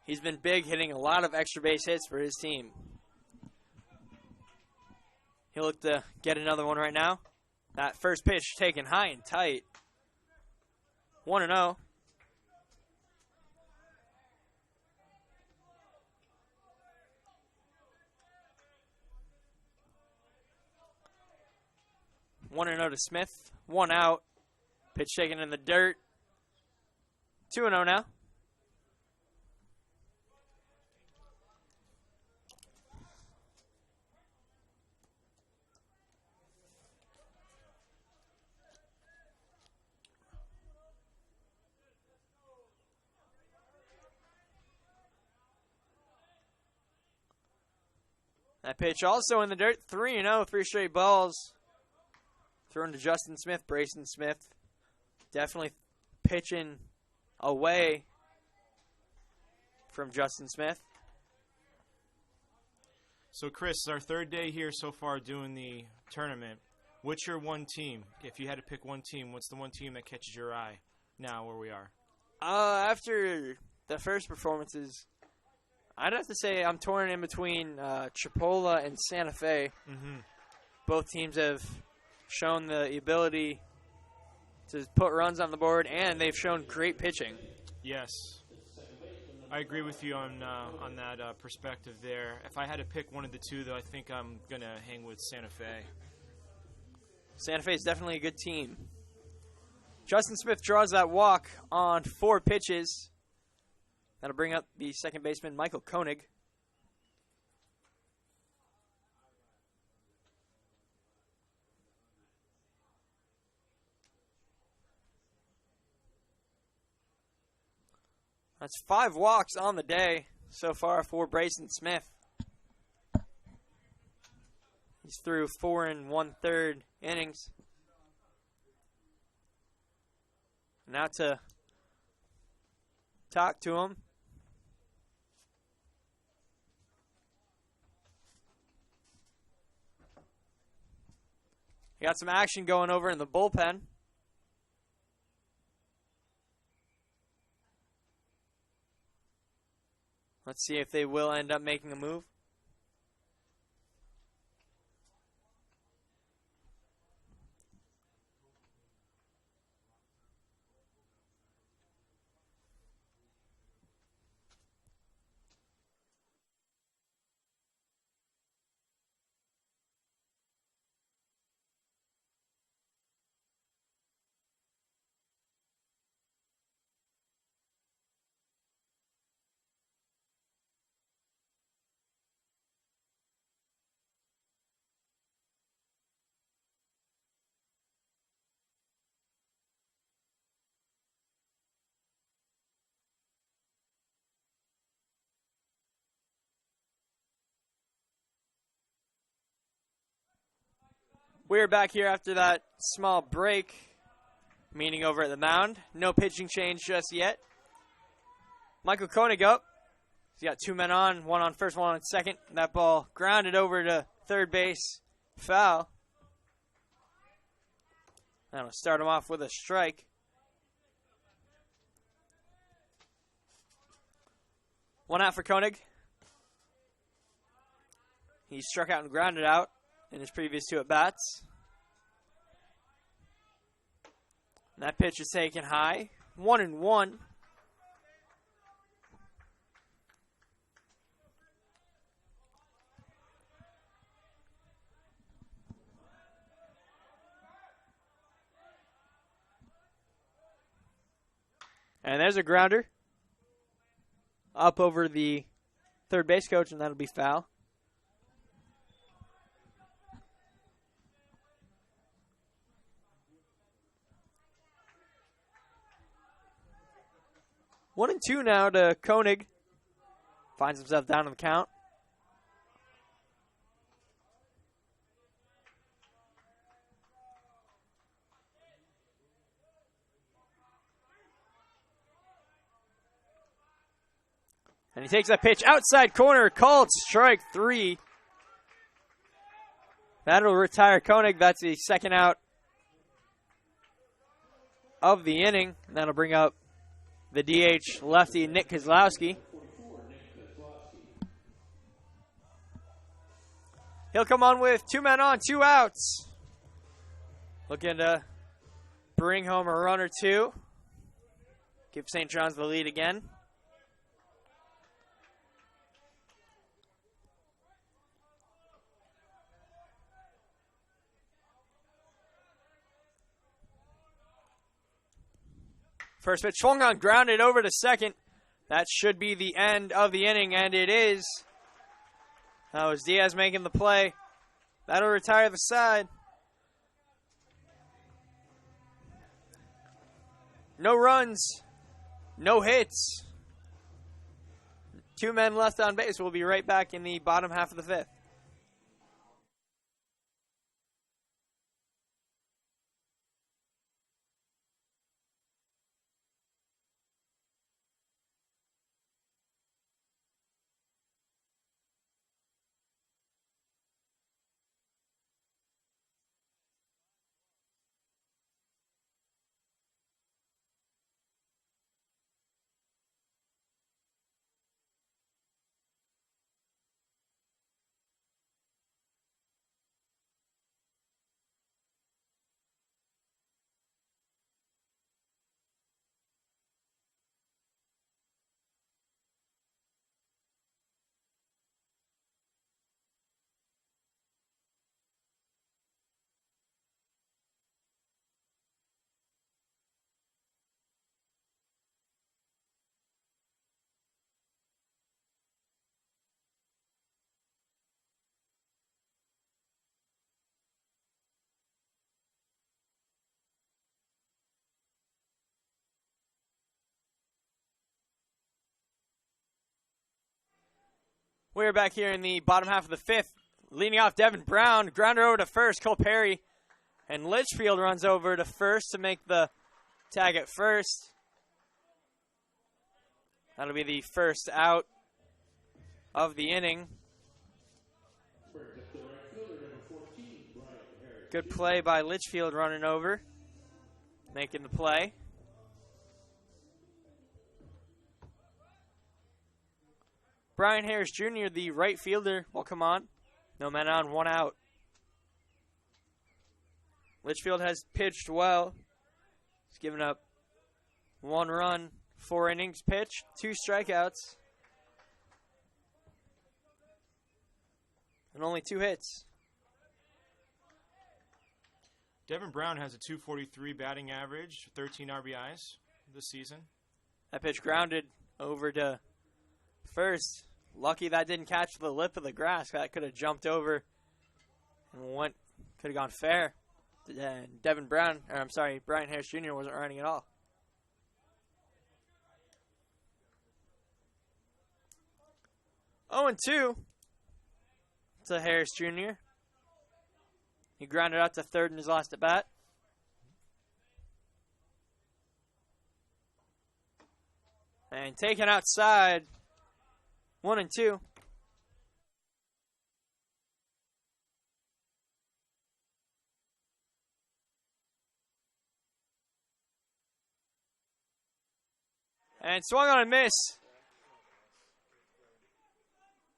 He's been big, hitting a lot of extra base hits for his team. He'll look to get another one right now. That first pitch taken high and tight. 1-0. One and 0 to Smith. 1 out. Pitch taken in the dirt. 2-0 now. That pitch also in the dirt. 3-0, 3 straight balls. Thrown to Justin Smith, Brayson Smith. Definitely pitching away from Justin Smith. So, Chris, it's our third day here so far doing the tournament. What's your one team? If you had to pick one team, what's the one team that catches your eye now where we are? After the first performances, I'd have to say I'm torn in between Chipola and Santa Fe. Mm-hmm. Both teams have shown the ability to put runs on the board, and they've shown great pitching. Yes. I agree with you on that perspective there. If I had to pick one of the two, though, I think I'm going to hang with Santa Fe. Santa Fe is definitely a good team. Justin Smith draws that walk on 4 pitches. That'll bring up the second baseman, Michael Koenig. That's 5 walks on the day so far for Brayson Smith. He's through 4 1/3 innings. Now to talk to him. Got some action going over in the bullpen. Let's see if they will end up making a move. We're back here after that small break. Meeting over at the mound. No pitching change just yet. Michael Koenig up. He's got 2 men on. 1 on first, 1 on second. That ball grounded over to third base. Foul. That'll start him off with a strike. 1 out for Koenig. He struck out and grounded out in his previous 2 at-bats. That pitch is taken high. 1-1. And there's a grounder up over the third base coach, and that'll be foul. One and 2 now to Koenig. Finds himself down in the count. And he takes that pitch outside corner, called strike 3. That'll retire Koenig. That's the second out of the inning. And that'll bring up the DH lefty, Nick Kozlowski. He'll come on with 2 men on, 2 outs. Looking to bring home a run or 2. Give St. John's the lead again. First pitch swung on, grounded over to second. That should be the end of the inning, and it is. That was Diaz making the play. That'll retire the side. No runs, no hits. 2 men left on base. We'll be right back in the bottom half of the 5th. We're back here in the bottom half of the 5th. Leading off, Devin Brown. Grounder over to first, Cole Perry. And Litchfield runs over to first to make the tag at first. That'll be the first out of the inning. Good play by Litchfield running over, making the play. Brian Harris Jr., the right fielder, will come on. No men on, 1 out. Litchfield has pitched well. He's given up 1 run, 4 innings pitched, 2 strikeouts, and only 2 hits. Devin Brown has a .243 batting average, 13 RBIs this season. That pitch grounded over to first. Lucky that didn't catch the lip of the grass. That could have jumped over and could have gone fair. And Brian Harris Jr. wasn't running at all. Oh, and 2 to Harris Jr. He grounded out to third in his last at bat. And taken outside, 1 and 2. And swung on a miss.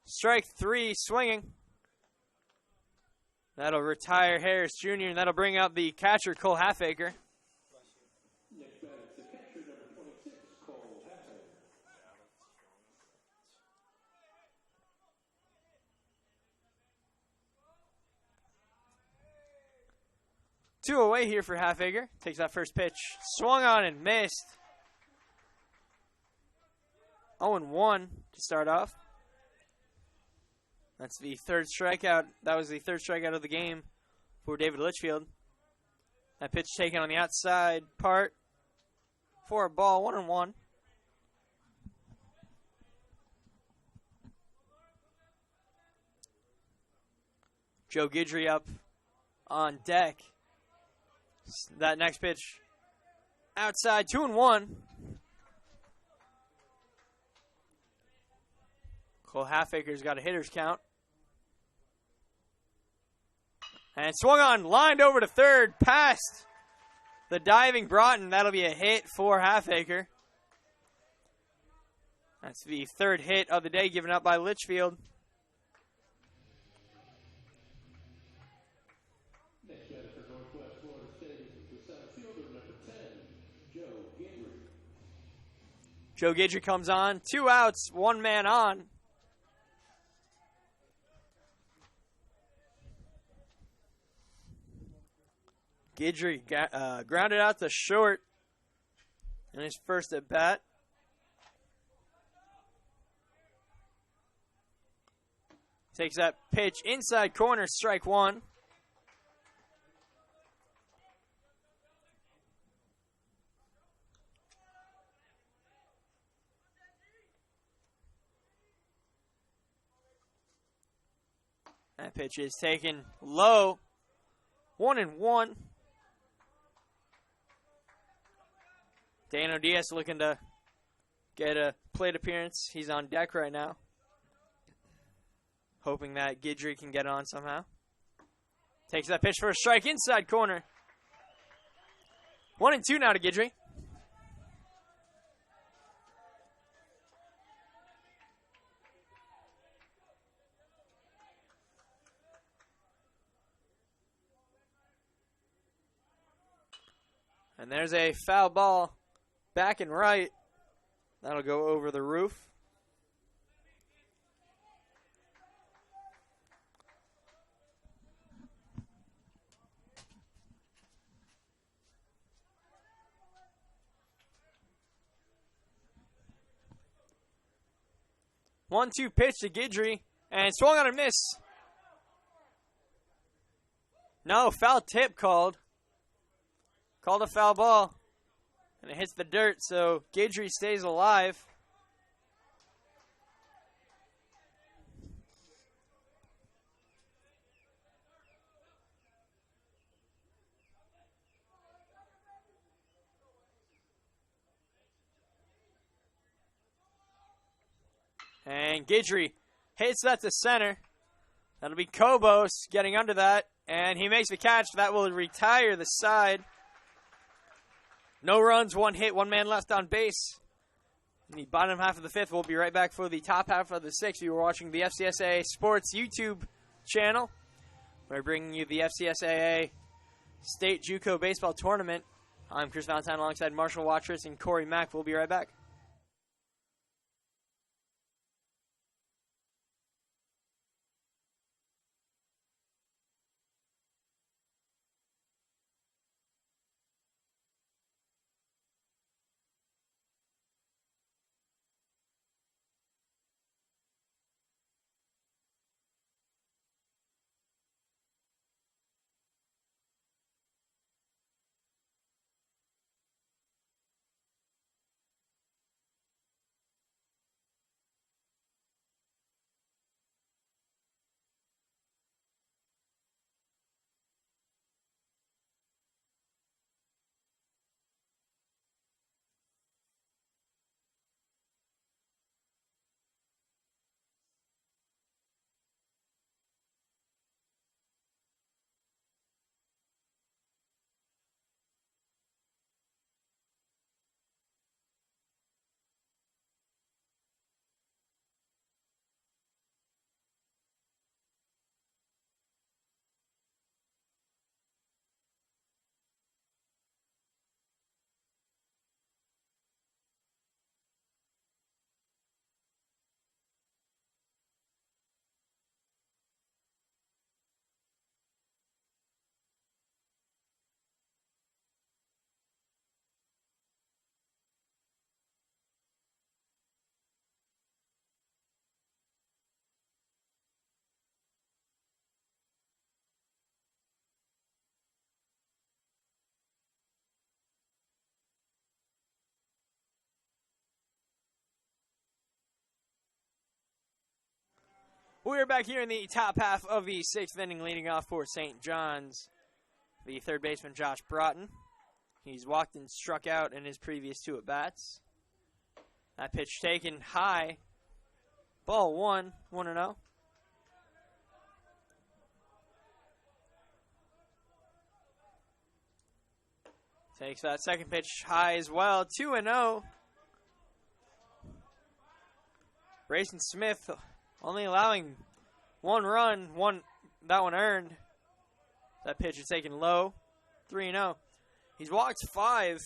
Strike 3, swinging. That'll retire Harris Jr., and that'll bring out the catcher, Cole Halfaker. Next batter is the catcher, number 26, Cole Halfaker. 2 away here for Halfaker. Takes that first pitch. Swung on and missed. 0-1 to start off. That's the 3rd strikeout. That was the 3rd strikeout of the game for David Litchfield. That pitch taken on the outside part for a ball, 1-1. Joe Guidry up on deck. That next pitch outside, 2-1. Cole Halfaker's got a hitter's count. And swung on, lined over to third, past the diving Broughton. That'll be a hit for Halfaker. That's the third hit of the day given up by Litchfield. Next batter for Northwest Florida State is the center fielder, number 10, Joe Gingrich. Joe Gidry comes on. 2 outs, 1 man on. Gidry grounded out to short in his first at bat. Takes that pitch inside corner, strike 1. That pitch is taken low. 1-1. Dano Diaz looking to get a plate appearance. He's on deck right now. Hoping that Gidry can get on somehow. Takes that pitch for a strike inside corner. 1-2 now to Gidry. And there's a foul ball back and right. That'll go over the roof. One-two pitch to Gidry, and swung on a miss. No, foul tip called. Called a foul ball, and it hits the dirt, so Gidry stays alive. And Gidry hits that to center. That'll be Kobos getting under that, and he makes the catch. That will retire the side. No runs, 1 hit, 1 man left on base. In the bottom half of the 5th, we'll be right back for the top half of the 6th. You are watching the FCSAA Sports YouTube channel. We're bringing you the FCSAA State JUCO Baseball Tournament. I'm Chris Valentine alongside Marshall Watrous and Corey Mack. We'll be right back. We're back here in the top half of the 6th inning, leading off for St. John's. The third baseman, Josh Broughton. He's walked and struck out in his previous 2 at-bats. That pitch taken high. Ball 1, 1-0. Takes that second pitch high as well. 2-0. Brayson Smith only allowing 1 run, that one earned. That pitch is taken low. 3-0. He's walked 5,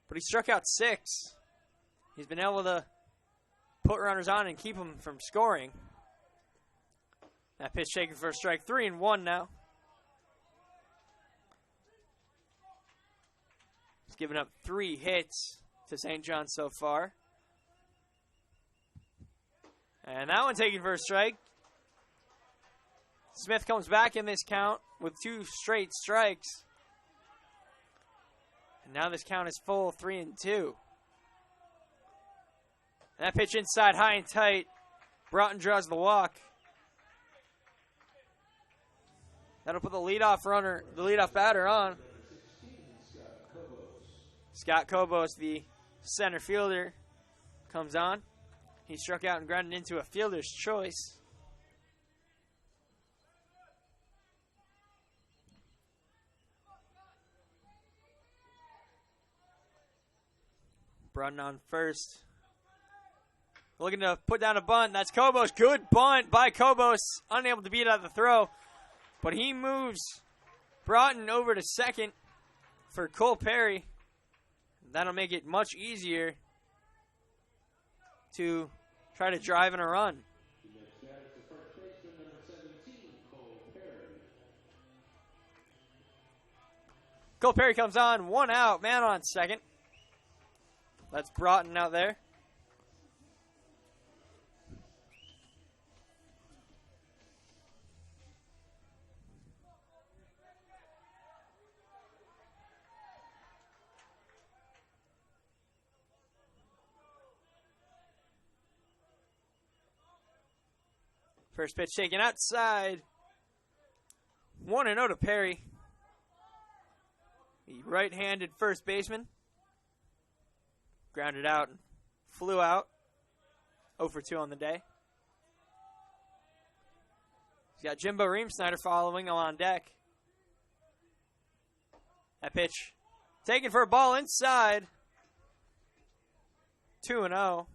but he struck out 6. He's been able to put runners on and keep them from scoring. That pitch taken for a strike. 3-1 now. He's given up 3 hits to St. John so far. And that one taken for a strike. Smith comes back in this count with 2 straight strikes. And now this count is full, 3-2. And that pitch inside, high and tight. Broughton draws the walk. That'll put the leadoff batter on. Scott Kobos, the center fielder, comes on. He struck out and grounded into a fielder's choice. Broughton on first. Looking to put down a bunt. That's Kobos. Good bunt by Kobos. Unable to beat out the throw. But he moves Broughton over to second for Cole Perry. That'll make it much easier to try to drive in a run. Cole Perry comes on, 1 out, man on second. That's Broughton out there. First pitch taken outside. 1-0 to Perry. The right-handed first baseman. Grounded out and flew out. 0 for 2 on the day. He's got Jimbo Reamsnyder following him on deck. That pitch taken for a ball inside. 2-0.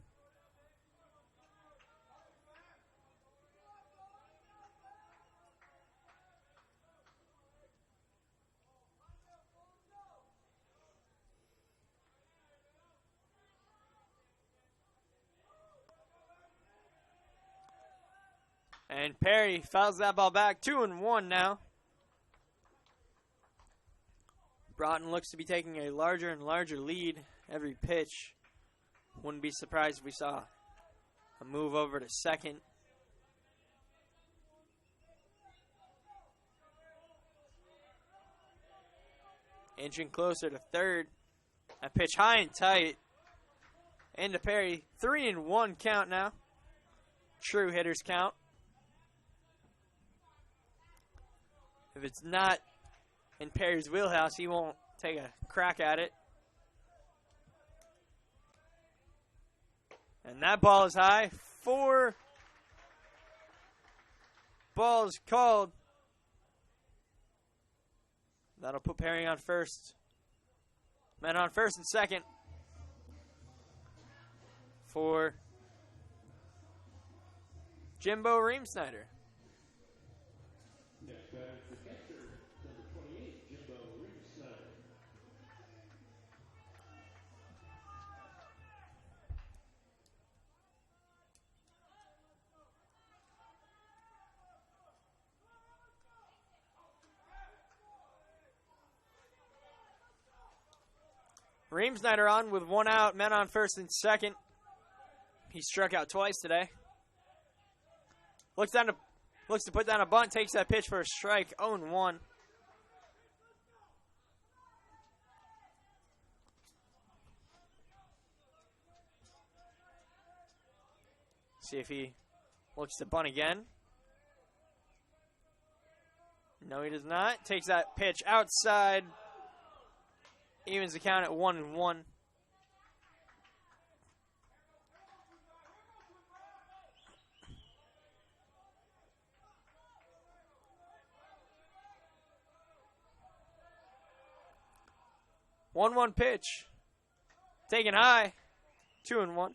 And Perry fouls that ball back. 2-1 now. Broughton looks to be taking a larger and larger lead every pitch. Wouldn't be surprised if we saw a move over to second. Inching closer to third. A pitch high and tight. Into Perry. 3-1 count now. True hitters count. If it's not in Perry's wheelhouse, he won't take a crack at it. And that ball is high. 4 balls called. That'll put Perry on first. Men on first and second for Jimbo Reamsnyder. Next batter is the catcher, number 28, Jimbo Reamsnyder. Reamsnyder on with 1 out, men on first and second. He struck out twice today. Looks to put down a bunt, takes that pitch for a strike, 0-1. See if he looks to bunt again. No, he does not. Takes that pitch outside. Evens the count at 1-1. 1-1 pitch. Taken high. 2-1.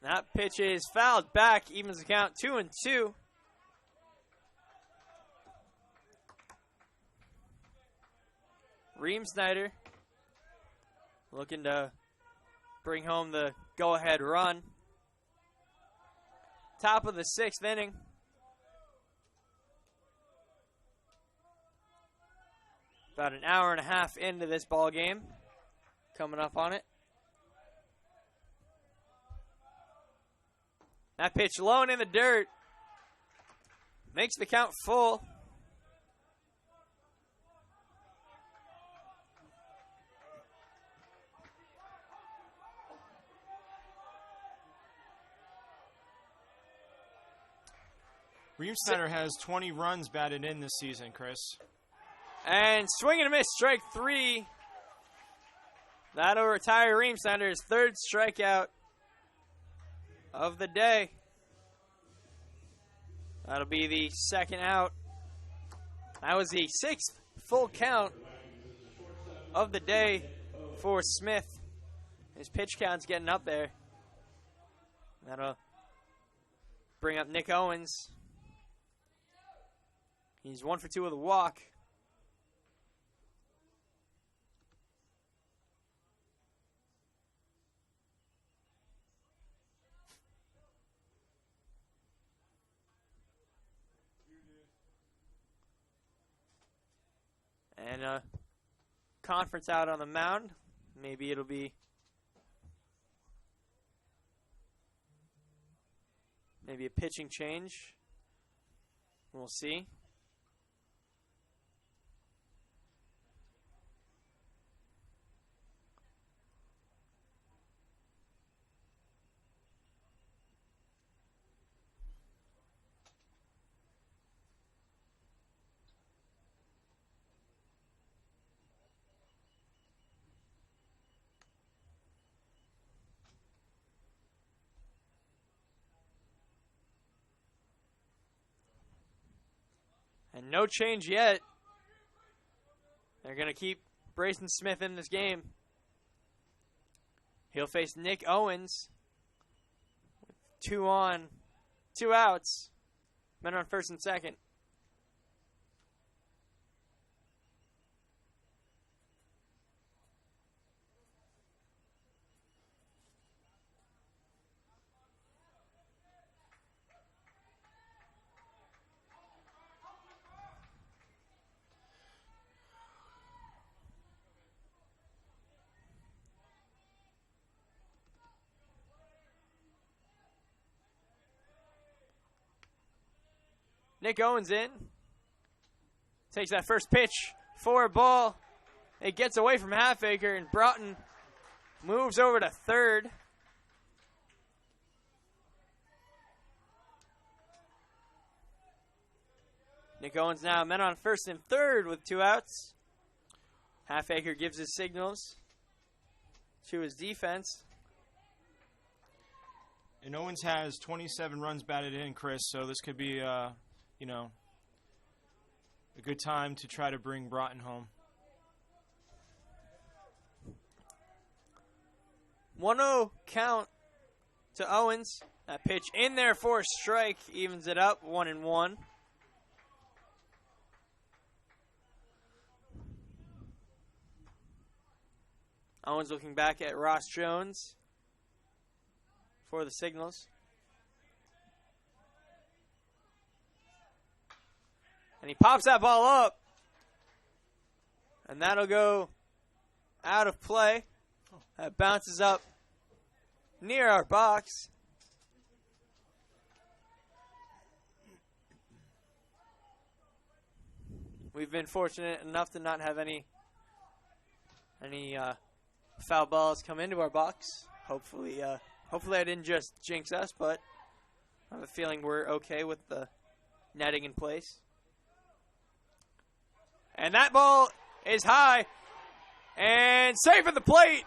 That pitch is fouled back, evens the count 2-2. Reem Snyder looking to bring home the go-ahead run. Top of the 6th inning. About an hour and a half into this ball game. Coming up on it. That pitch low and in the dirt. Makes the count full. Reem Snyder has 20 runs batted in this season, Chris. And swing and a miss, strike 3. That'll retire Reem Snyder's 3rd strikeout of the day. That'll be the 2nd out. That was the 6th full count of the day for Smith. His pitch count's getting up there. That'll bring up Nick Owens. He's 1 for 2 with a walk. And a conference out on the mound. Maybe it'll be a pitching change. We'll see. And no change yet. They're going to keep Brayson Smith in this game. He'll face Nick Owens. 2 on, 2 outs. Men on 1st and 2nd. Nick Owens in. Takes that first pitch for a ball. It gets away from Halfacre, and Broughton moves over to 3rd. Nick Owens now men on 1st and 3rd with 2 outs. Halfacre gives his signals to his defense. And Owens has 27 runs batted in, Chris, so this could be a good time to try to bring Broughton home. 1-0 count to Owens. That pitch in there for a strike evens it up 1-1. Owens looking back at Ross Jones for the signals. And he pops that ball up. And that'll go out of play. That bounces up near our box. We've been fortunate enough to not have any foul balls come into our box. Hopefully I didn't just jinx us, but I have a feeling we're okay with the netting in place. And that ball is high. And safe at the plate.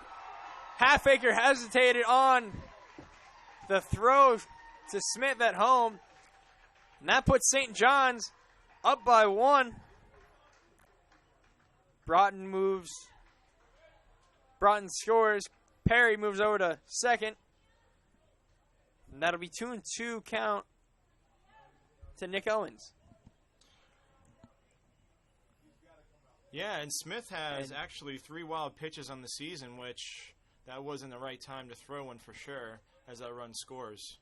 Halfacre hesitated on the throw to Smith at home. And that puts St. John's up by 1. Broughton scores. Perry moves over to second. And that'll be 2-2 count to Nick Owens. Yeah, and Smith has actually 3 wild pitches on the season, which that wasn't the right time to throw one for sure as that run scores.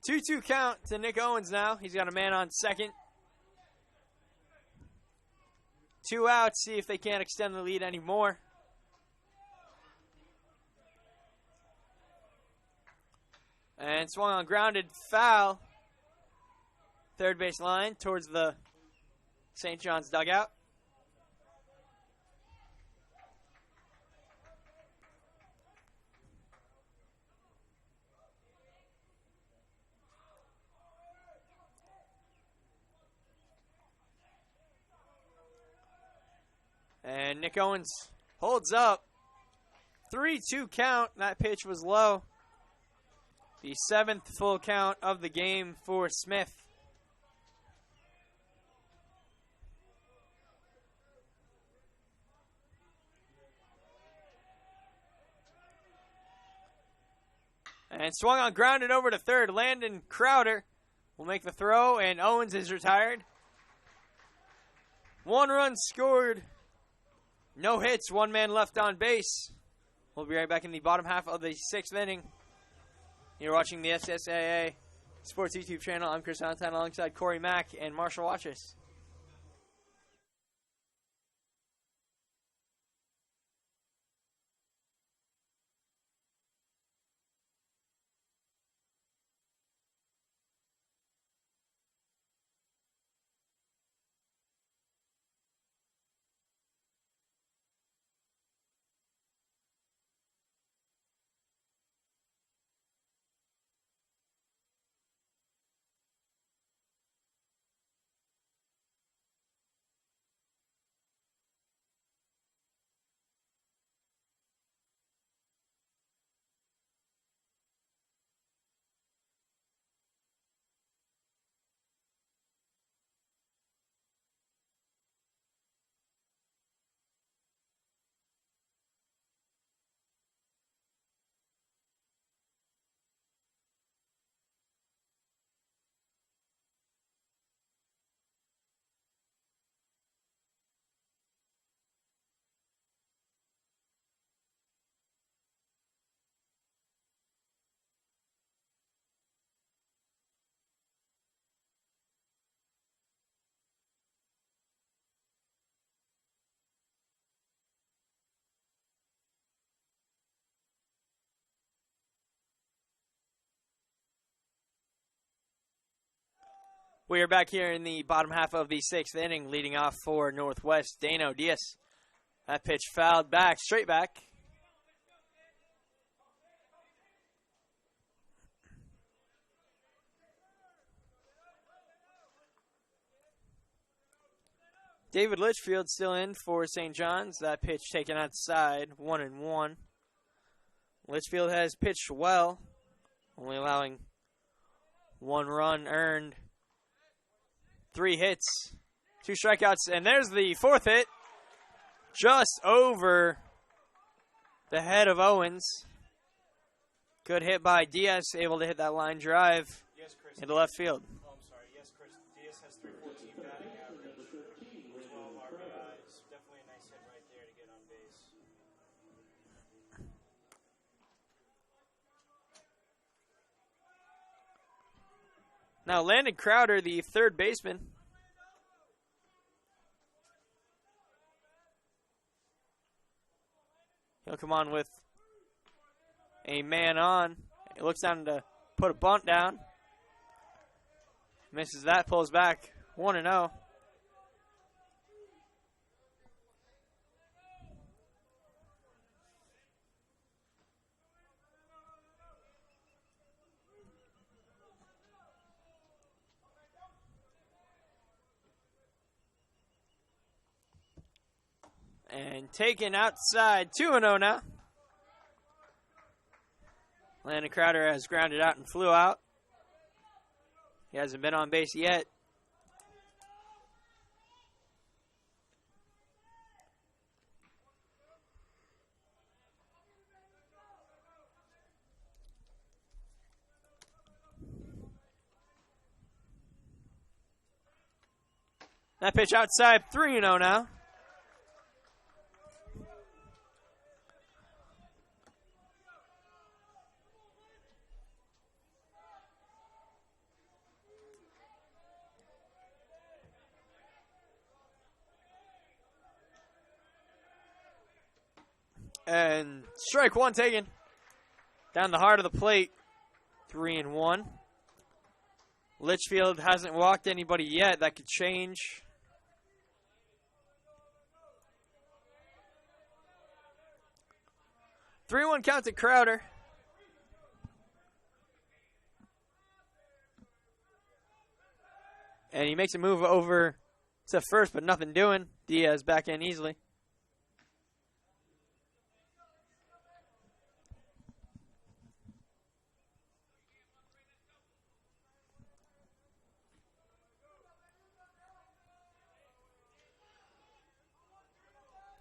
Two count to Nick Owens now. He's got a man on second. 2 outs, see if they can't extend the lead anymore. And swung on grounded foul. Third base line towards the St. John's dugout. And Nick Owens holds up. 3-2 count. That pitch was low. The 7th full count of the game for Smith. And swung on, grounded over to third. Landon Crowder will make the throw, and Owens is retired. 1 run scored. No hits, 1 man left on base. We'll be right back in the bottom half of the 6th inning. You're watching the FCSAA Sports YouTube channel. I'm Chris Valentine alongside Corey Mack and Marshall Watchus. We are back here in the bottom half of the 6th inning, leading off for Northwest. Dano Diaz. That pitch fouled back, straight back. David Litchfield still in for St. John's. That pitch taken outside, 1-1. Litchfield has pitched well, only allowing 1 run earned. 3 hits, 2 strikeouts, and there's the 4th hit. Just over the head of Owens. Good hit by Diaz, able to hit that line drive into left field. Oh, I'm sorry. Yes, Chris. Diaz has 314 batting average, 12 RBIs. Definitely a nice hit right there to get on base. Now Landon Crowder, the third baseman. He'll come on with a man on. He looks down to put a bunt down. Misses that, pulls back 1-0. And taken outside, 2-0 now. Landon Crowder has grounded out and flew out. He hasn't been on base yet. That pitch outside, 3-0 now. And strike one taken. Down the heart of the plate, 3-1. Litchfield hasn't walked anybody yet. That could change. Three-one count to Crowder. And he makes a move over to first, but nothing doing. Diaz back in easily.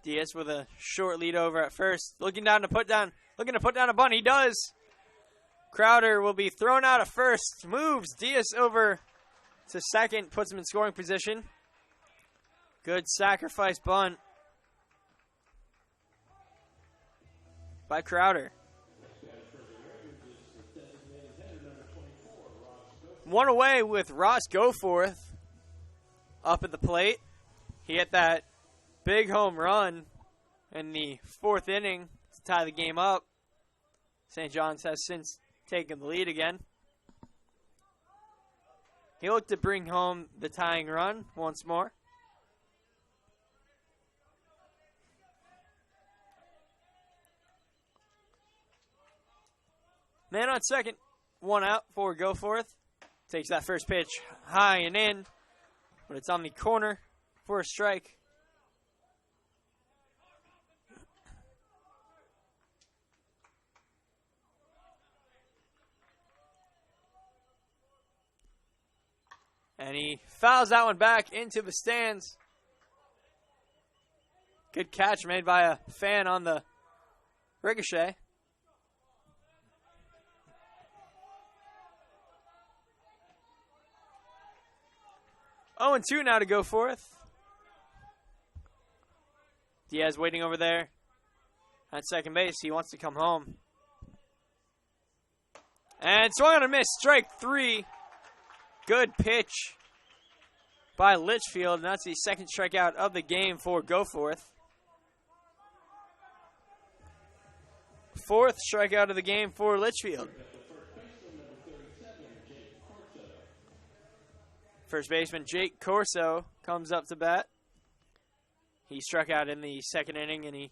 Diaz with a short lead over at first. Looking to put down a bunt. He does. Crowder will be thrown out at first. Moves Diaz over to second. Puts him in scoring position. Good sacrifice bunt by Crowder. One away with Ross Goforth up at the plate. He hit that big home run in the fourth inning to tie the game up. St. John's has since taken the lead again. He looked to bring home the tying run once more. Man on second, one out for Goforth. Takes that first pitch high and in, but it's on the corner for a strike. And he fouls that one back into the stands. Good catch made by a fan on the ricochet. Oh, and 2 now to Goforth. Diaz waiting over there at second base. He wants to come home. And swung on a miss. Strike 3. Good pitch by Litchfield, and that's the second strikeout of the game for Goforth. Fourth strikeout of the game for Litchfield. First baseman Jake Corso comes up to bat. He struck out in the second inning, and he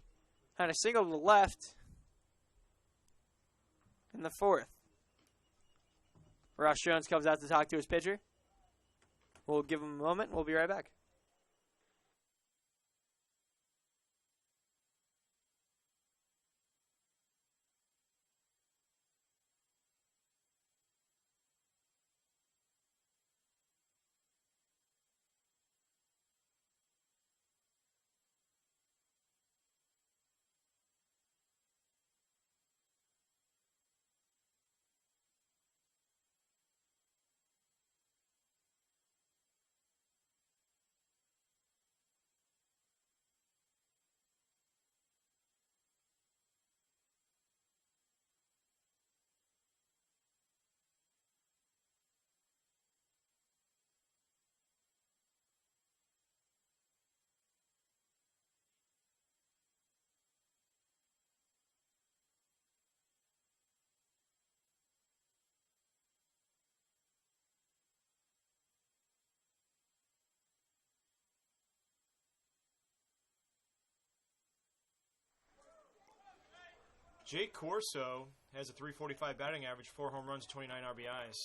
had a single to the left in the fourth. Ross Jones comes out to talk to his pitcher. We'll give him a moment. We'll be right back. Jake Corso has a .345 batting average, 4 home runs, 29 RBIs.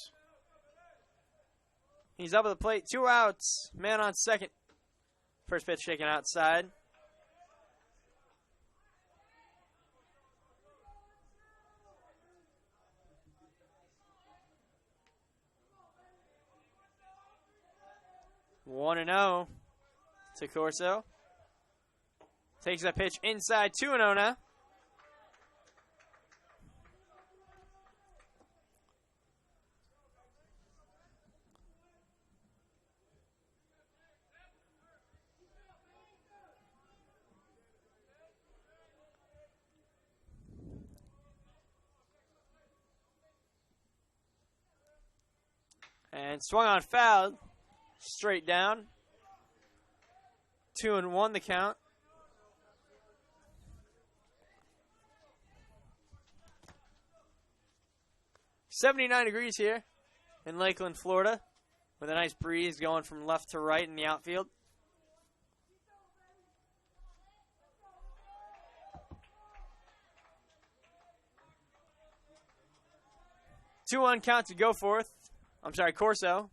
He's up at the plate, 2 outs, man on second. First pitch shaken outside. 1-0 to Corso. Takes that pitch inside, 2-0 now. And swung on, fouled. Straight down. 2-1 the count. "79 degrees here in Lakeland, Florida, with a nice breeze going from left to right in the outfield. Two-one count to go forth. I'm sorry, Corso.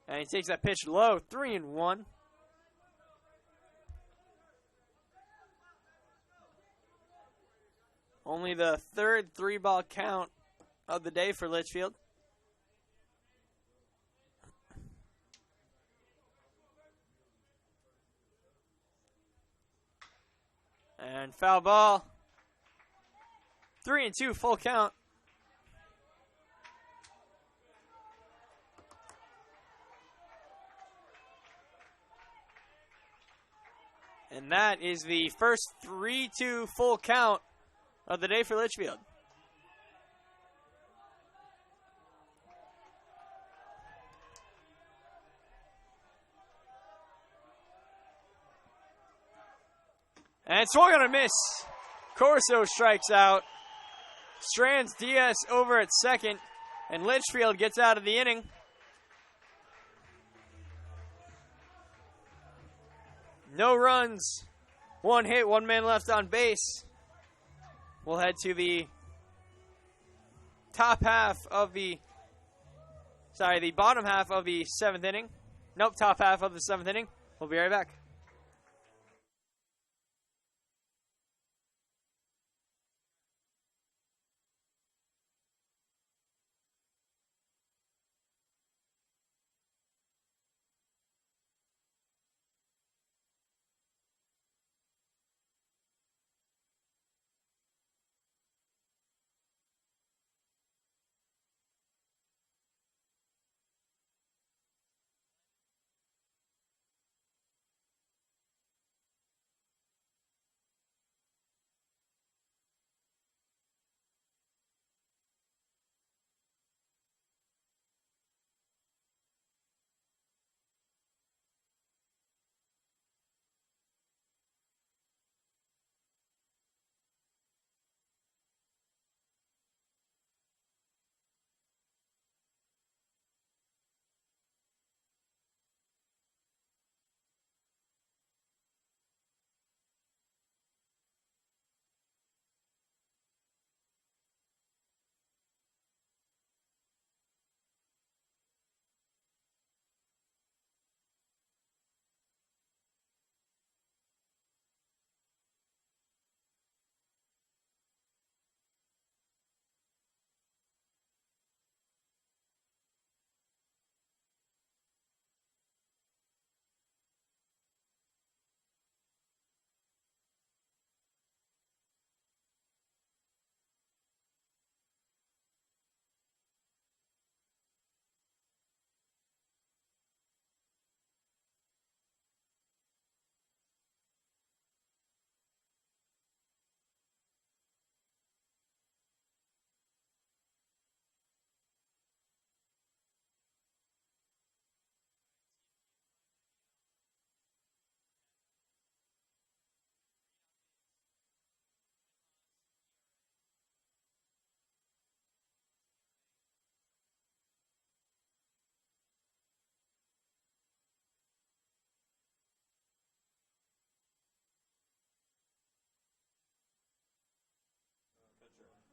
And he takes that pitch low, 3-1. Only the third three-ball count of the day for Litchfield. And foul ball. 3-2, full count. And that is the first 3-2 full count of the day for Litchfield. And swung on a miss. Corso strikes out. Strands Diaz over at second, and Litchfield gets out of the inning. No runs, one hit, one man left on base. We'll head to the bottom half of the seventh inning. Nope, top half of the seventh inning. We'll be right back.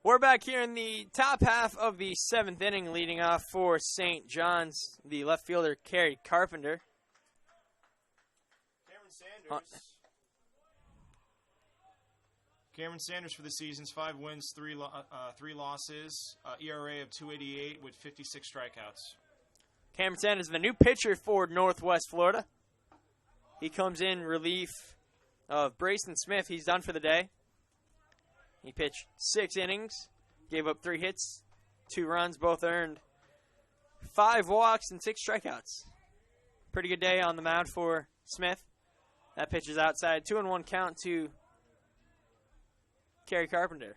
We're back here in the top half of the seventh inning, leading off for St. John's, the left fielder, Kerry Carpenter. Cameron Sanders for the season's 5 wins, 3 losses, ERA of 2.88 with 56 strikeouts. Cameron Sanders, the new pitcher for Northwest Florida. He comes in relief of Brayson Smith. He's done for the day. He pitched 6 innings, gave up 3 hits, 2 runs, both earned, 5 walks, and 6 strikeouts. Pretty good day on the mound for Smith. That pitch is outside. 2-1 count to Kerry Carpenter.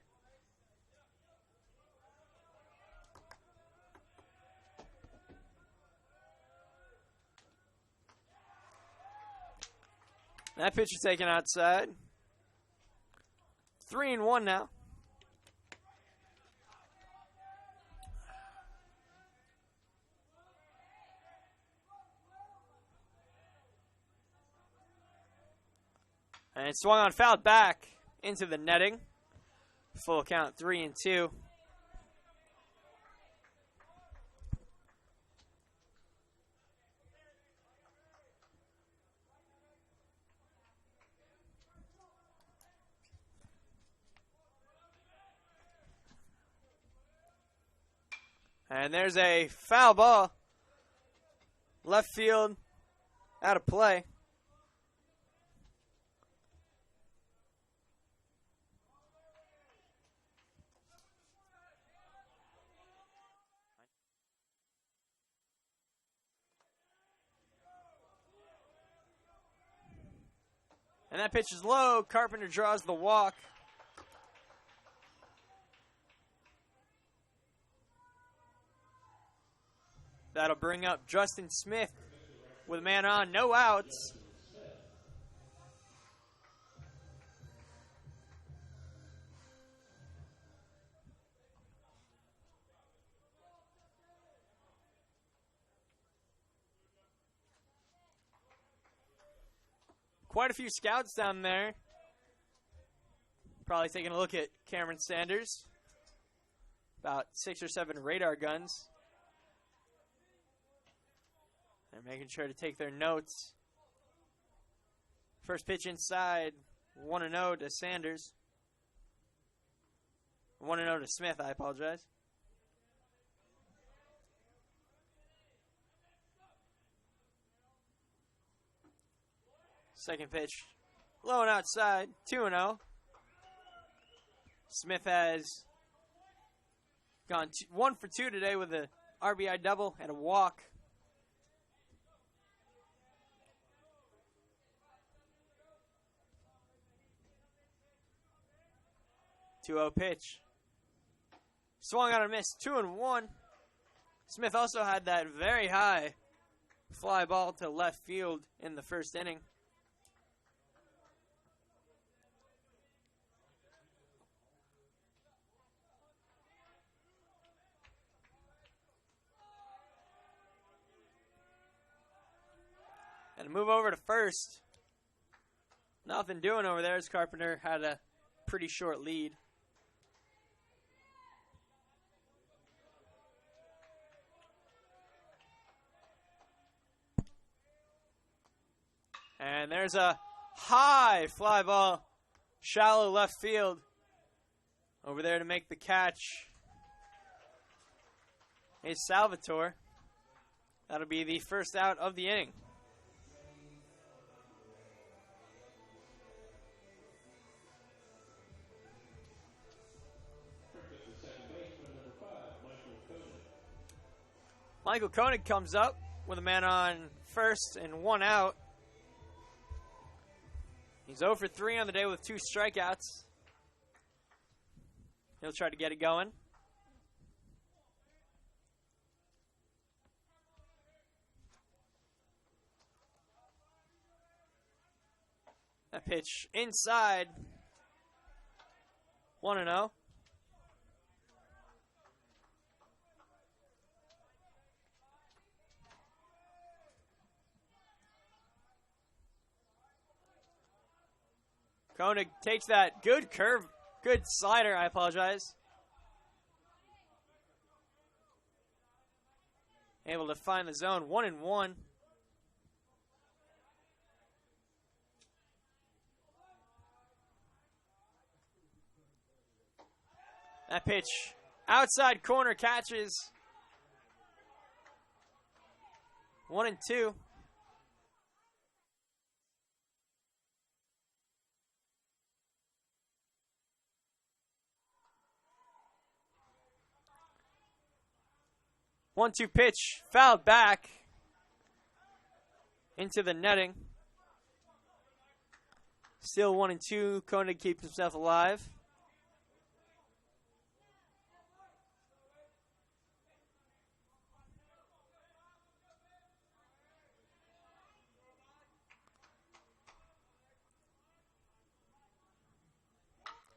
That pitch is taken outside. 3-1 now. And it swung on, fouled back into the netting. Full count, 3-2. And there's a foul ball. Left field, out of play. And that pitch is low. Carpenter draws the walk. That'll bring up Justin Smith with a man on, no outs. Quite a few scouts down there. Probably taking a look at Cameron Sanders. About 6 or 7 radar guns. They're making sure to take their notes. First pitch inside, 1-0 to Sanders. 1-0 to Smith, I apologize. Second pitch, low and outside, 2-0. Smith has gone 1 for 2 today with a RBI double and a walk. 2-0 pitch. Swung on and missed, 2-1. Smith also had that very high fly ball to left field in the first inning. And a move over to first. Nothing doing over there as Carpenter had a pretty short lead. And there's a high fly ball, shallow left field. Over there to make the catch is Salvatore. That'll be the first out of the inning. Michael Koenig comes up with a man on first and 1 out. He's 0 for 3 on the day with 2 strikeouts. He'll try to get it going. That pitch inside. 1-0. Koenig takes that good curve, good slider, I apologize. Able to find the zone, 1-1. That pitch, outside corner, catches. 1-2. One-two pitch, fouled back into the netting. Still 1-2. Koenig keeps himself alive.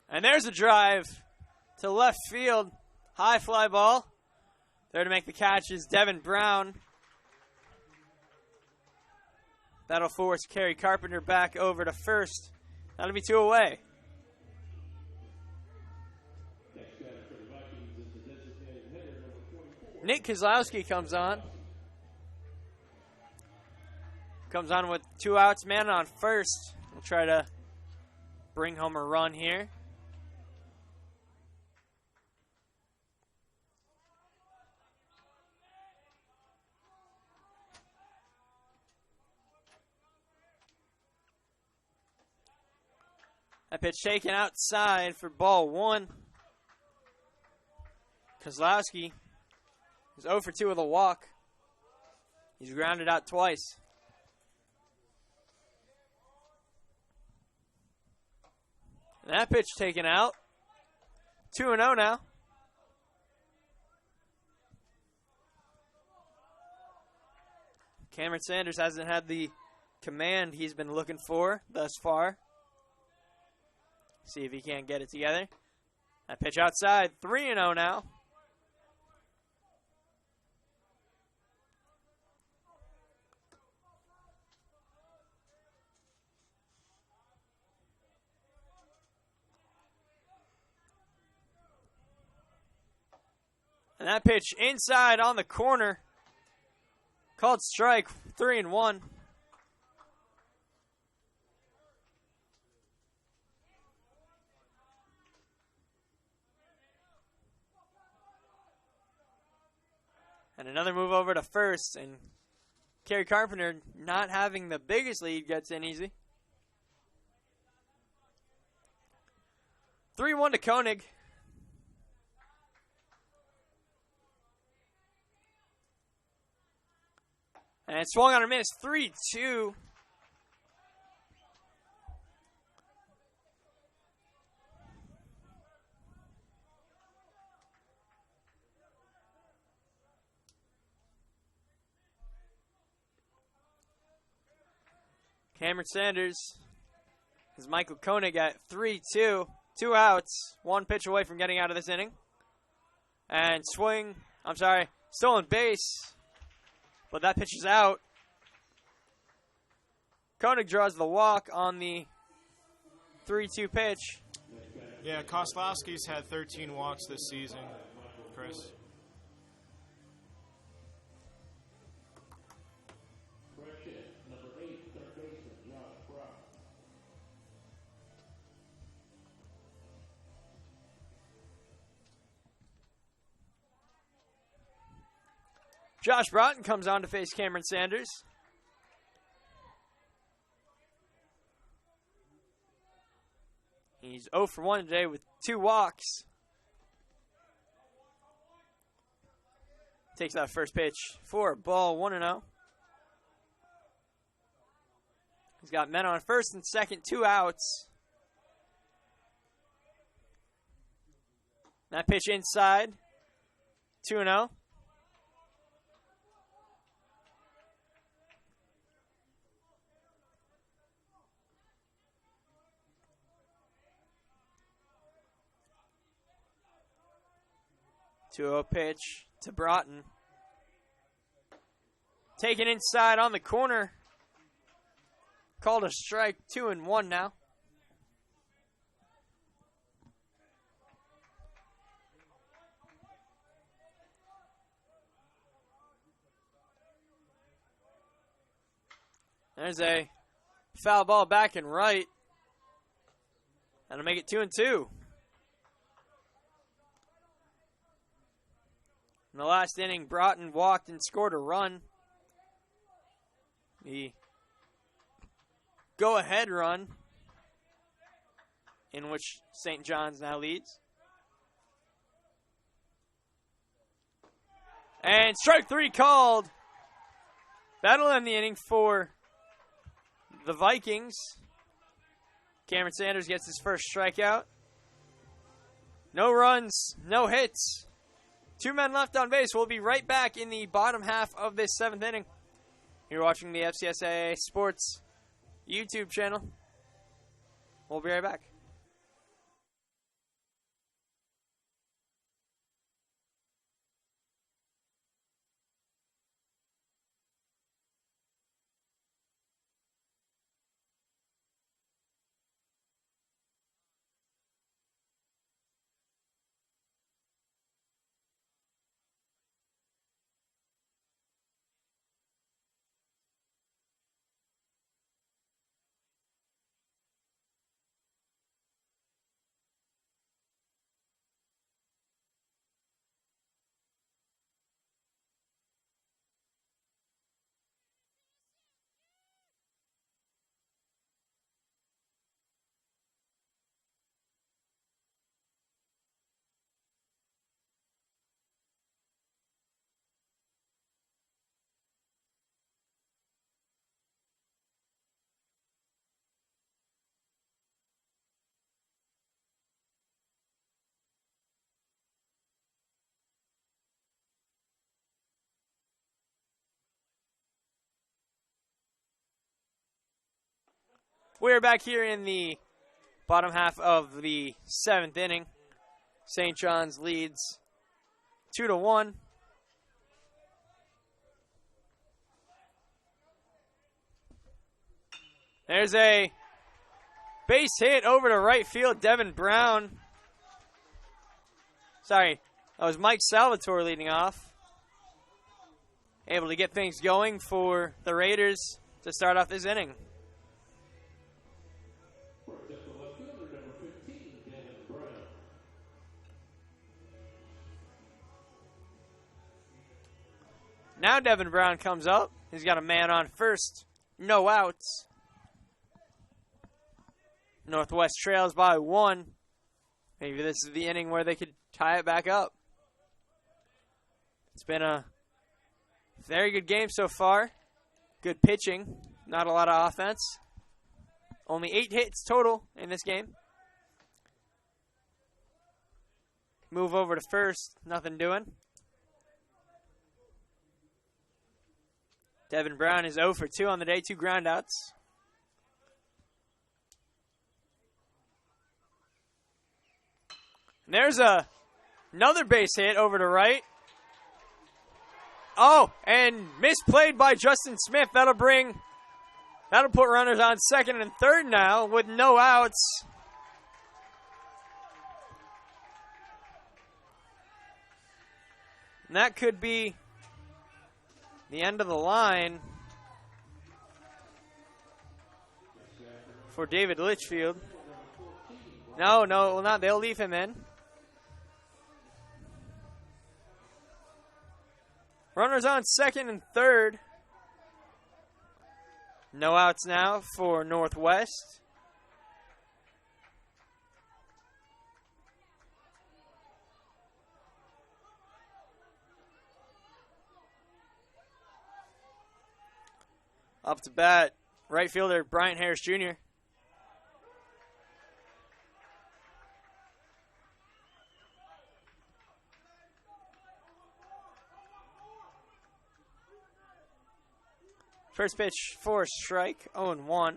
And there's a drive to left field. High fly ball. There to make the catch is Devin Brown. That'll force Kerry Carpenter back over to first. That'll be 2 away. Nick Kozlowski comes on. Comes on with 2 outs, man on first. We'll try to bring home a run here. That pitch taken outside for ball 1. Kozlowski is 0 for 2 with a walk. He's grounded out twice. And that pitch taken out. 2-0 now. Cameron Sanders hasn't had the command he's been looking for thus far. See if he can't get it together. That pitch outside, 3-0 now. And that pitch inside on the corner. Called strike, 3-1. And another move over to first, and Kerry Carpenter, not having the biggest lead, gets in easy. 3-1 to Koenig. And swung on a miss, 3-2. Cameron Sanders is Michael Koenig at 3-2. 2 outs, 1 pitch away from getting out of this inning. And stolen base. But that pitch is out. Koenig draws the walk on the 3-2 pitch. Yeah, Kozlowski's had 13 walks this season, Chris. Josh Broughton comes on to face Cameron Sanders. He's 0 for 1 today with 2 walks. Takes that first pitch for ball 1-0. He's got men on first and second, 2 outs. That pitch inside, 2-0. To a pitch to Broughton. Taken inside on the corner. Called a strike, 2-1 now. There's a foul ball back and right. That'll make it 2-2. In the last inning, Broughton walked and scored a run. The go-ahead run in which St. John's now leads. And strike 3 called. That'll end the inning for the Vikings. Cameron Sanders gets his first strikeout. No runs, no hits. 2 men left on base. We'll be right back in the bottom half of this 7th inning. You're watching the FCSAA Sports YouTube channel. We'll be right back. We're back here in the bottom half of the 7th inning. St. John's leads 2-1. There's a base hit over to right field. Devin Brown. Sorry, that was Mike Salvatore leading off. Able to get things going for the Raiders to start off this inning. Now Devin Brown comes up. He's got a man on first. No outs. Northwest trails by 1. Maybe this is the inning where they could tie it back up. It's been a very good game so far. Good pitching. Not a lot of offense. Only 8 hits total in this game. Move over to first. Nothing doing. Devin Brown is 0 for 2 on the day, 2 groundouts. And there's another base hit over to right. Oh, and misplayed by Justin Smith. That'll put runners on second and third now with no outs. And that could be the end of the line for David Litchfield. No, not. They'll leave him in. Runners on second and third. No outs now for Northwest. Up to bat, right fielder Bryant Harris Jr. First pitch for a strike, 0-1.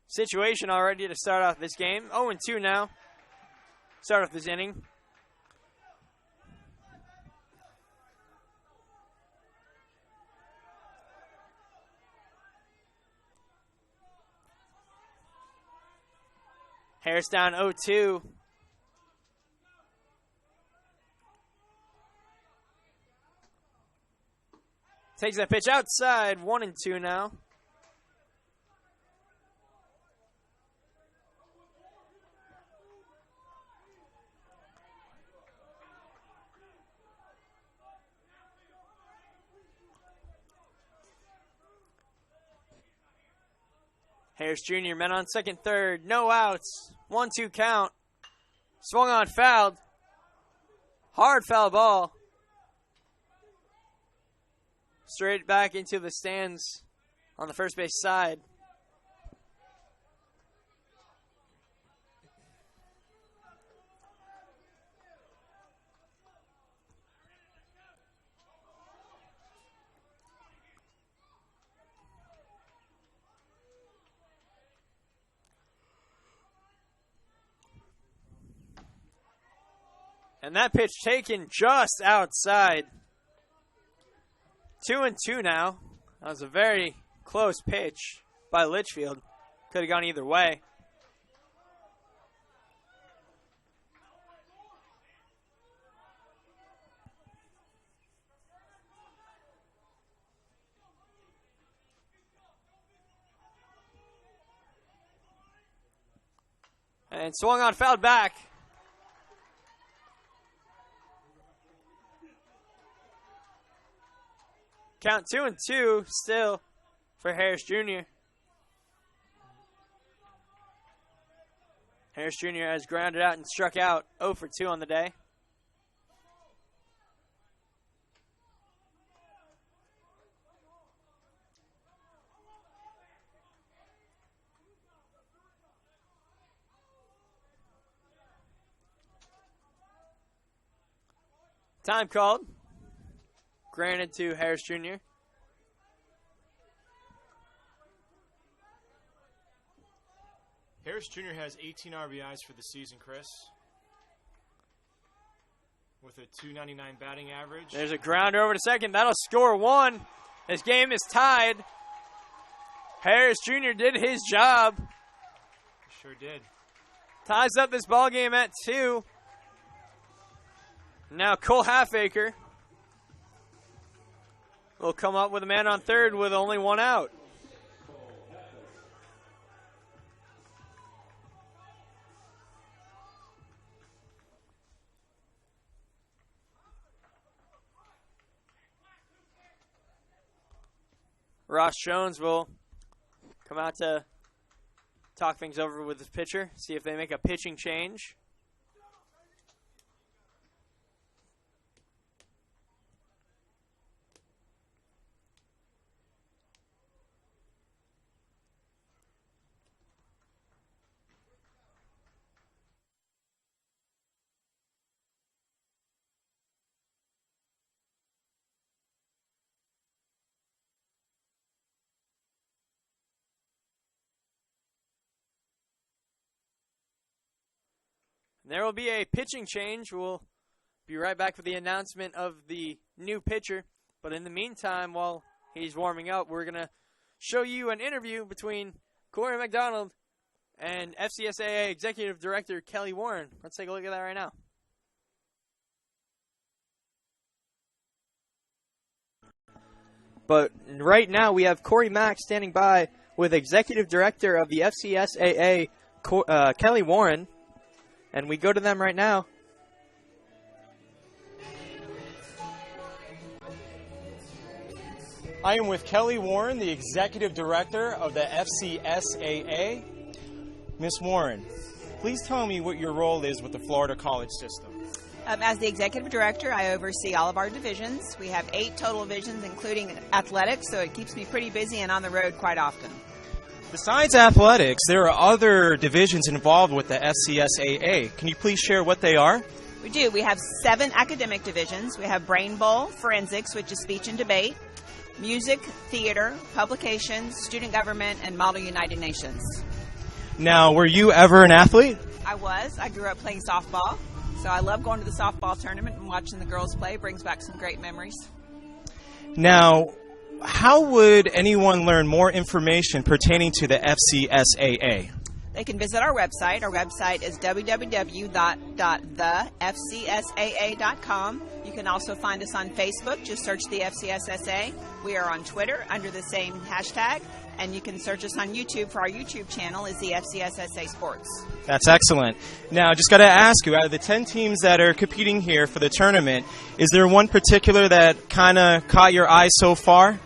Situation already to start off this game. 0-2 now. Start off this inning. Harris down 0-2. Takes that pitch outside, 1-2 now. Harris Jr. men on second, third, no outs, 1-2 count. Swung on, fouled. Hard foul ball. Straight back into the stands on the first base side. And that pitch taken just outside. 2-2 now. That was a very close pitch by Litchfield. Could have gone either way. And swung on, fouled back. Count 2-2 still for Harris Jr. Harris Jr. has grounded out and struck out 0 for 2 on the day. Time called. Granted to Harris Jr. Harris Jr. has 18 RBIs for the season, Chris, with a .299 batting average. There's a grounder over to second. That'll score 1. This game is tied. Harris Jr. did his job. Sure did. Ties up this ball game at 2. Now Cole Halfacre will come up with a man on third with only 1 out. Ross Jones will come out to talk things over with his pitcher, see if they make a pitching change. There will be a pitching change. We'll be right back with the announcement of the new pitcher. But in the meantime, while he's warming up, we're going to show you an interview between Corey McDonald and FCSAA Executive Director Kelly Warren. Let's take a look at that right now. But right now we have Corey Mack standing by with Executive Director of the FCSAA, Kelly Warren. And we go to them right now. I am with Kelly Warren, the Executive Director of the FCSAA. Ms. Warren, please tell me what your role is with the Florida college system. As the Executive Director, I oversee all of our divisions. We have 8 total divisions, including athletics, so it keeps me pretty busy and on the road quite often. Besides athletics, there are other divisions involved with the FCSAA. Can you please share what they are? We do. We have 7 academic divisions. We have Brain Bowl, Forensics, which is speech and debate, Music, Theater, Publications, Student Government, and Model United Nations. Now, were you ever an athlete? I was. I grew up playing softball, so I love going to the softball tournament and watching the girls play. It brings back some great memories. Now, how would anyone learn more information pertaining to the FCSAA? They can visit our website. Our website is www.thefcsaa.com. You can also find us on Facebook. Just search the FCSSA. We are on Twitter under the same hashtag. And you can search us on YouTube. For our YouTube channel is the FCSSA Sports. That's excellent. Now, just got to ask you, out of the 10 teams that are competing here for the tournament, is there one particular that kind of caught your eye so far?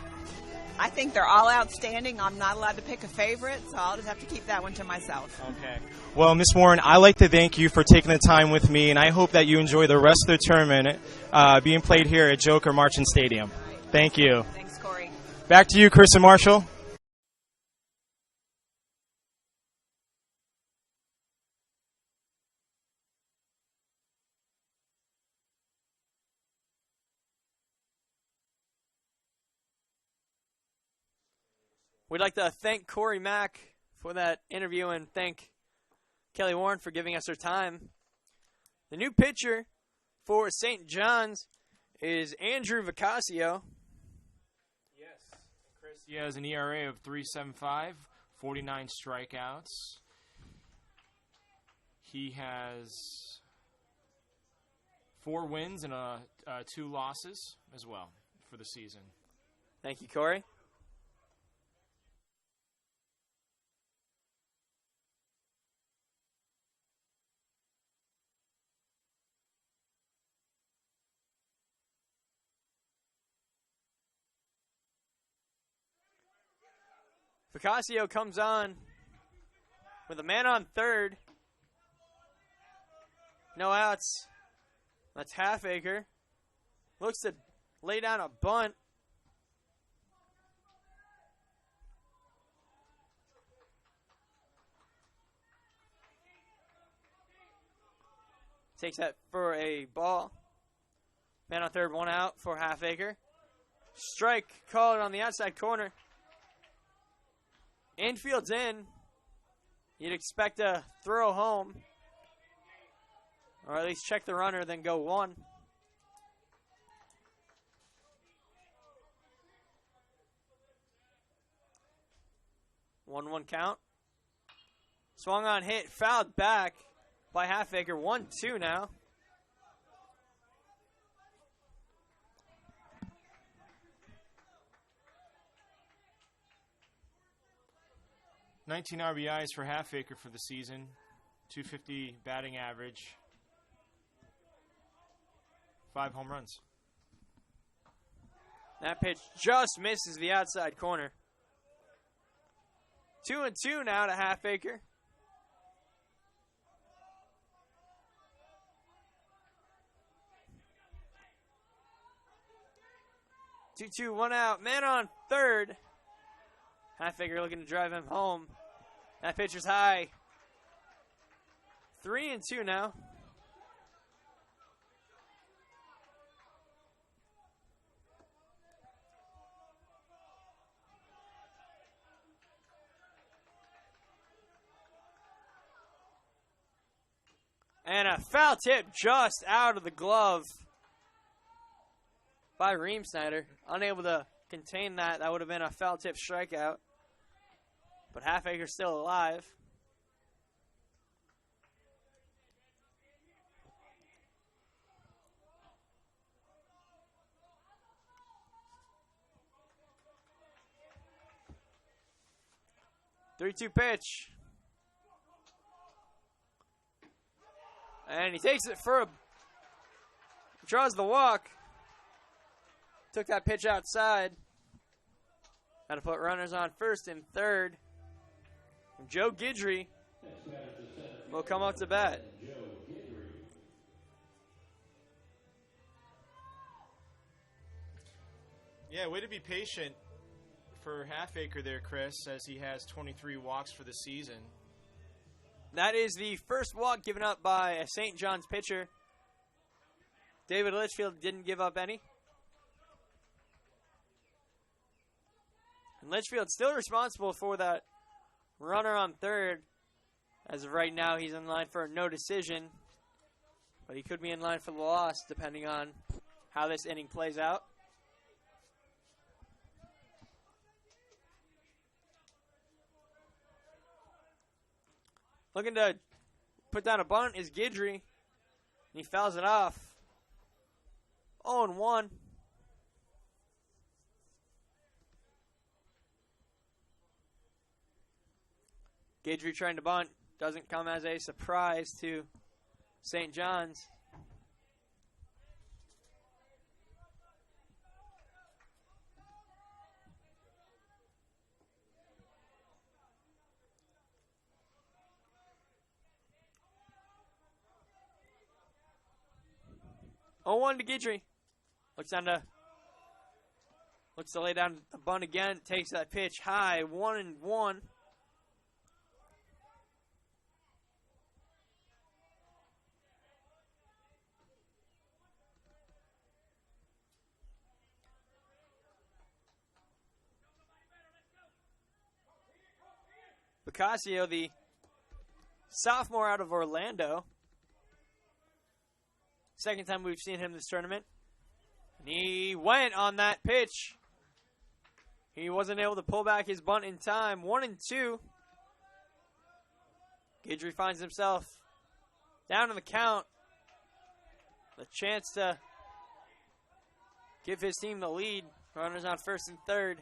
I think they're all outstanding. I'm not allowed to pick a favorite, so I'll just have to keep that one to myself. Okay. Well, Miss Warren, I'd like to thank you for taking the time with me, and I hope that you enjoy the rest of the tournament being played here at Joker Marchant Stadium. Thank you. Thanks, Corey. Back to you, Chris and Marshall. We'd like to thank Corey Mack for that interview and thank Kelly Warren for giving us her time. The new pitcher for St. John's is Andrew Vicasio. Yes, Chris, he has an ERA of 3.75, 49 strikeouts. He has 4 wins and 2 losses as well for the season. Thank you, Corey. Vicasio comes on with a man on third. No outs. That's Halfacre. Looks to lay down a bunt. Takes that for a ball. Man on third, 1 out for Halfacre. Strike called on the outside corner. Infield's in. You'd expect a throw home. Or at least check the runner, then go 1. One count. Swung on, hit, fouled back by Halfacre. 1-2 now. 19 RBIs for Halfacre for the season, 250 batting average, 5 home runs. That pitch just misses the outside corner. 2-2 now to Halfacre. Two, 1 out. Man on third. Halfacre looking to drive him home. That pitcher's high. 3-2 now. And a foul tip just out of the glove by Reem Snyder. Unable to contain that. That would have been a foul tip strikeout. But Halfacre's still alive. Three-two pitch. And he takes it for a... Draws the walk. Took that pitch outside. Got to put runners on first and third. And Joe Guidry will come up to bat. Yeah, way to be patient for Halfacre there, Chris, as he has 23 walks for the season. That is the first walk given up by a St. John's pitcher. David Litchfield didn't give up any. And Litchfield still responsible for that runner on third. As of right now, he's in line for a no decision. But he could be in line for the loss, depending on how this inning plays out. Looking to put down a bunt is Guidry. And he fouls it off. 0-1. Guidry trying to bunt. Doesn't come as a surprise to St. John's. 0-1 to Guidry. Looks to lay down the bunt again. Takes that pitch high. 1-1. Bacasio, the sophomore out of Orlando. Second time we've seen him this tournament. And he went on that pitch. He wasn't able to pull back his bunt in time. 1-2. Guidry finds himself down in the count. The chance to give his team the lead. Runners on first and third.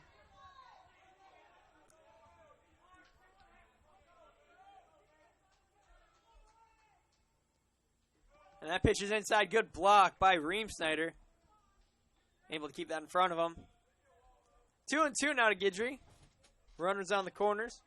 And that pitch is inside. Good block by Ream-Snyder. Able to keep that in front of him. 2-2 now to Guidry. Runners on the corners.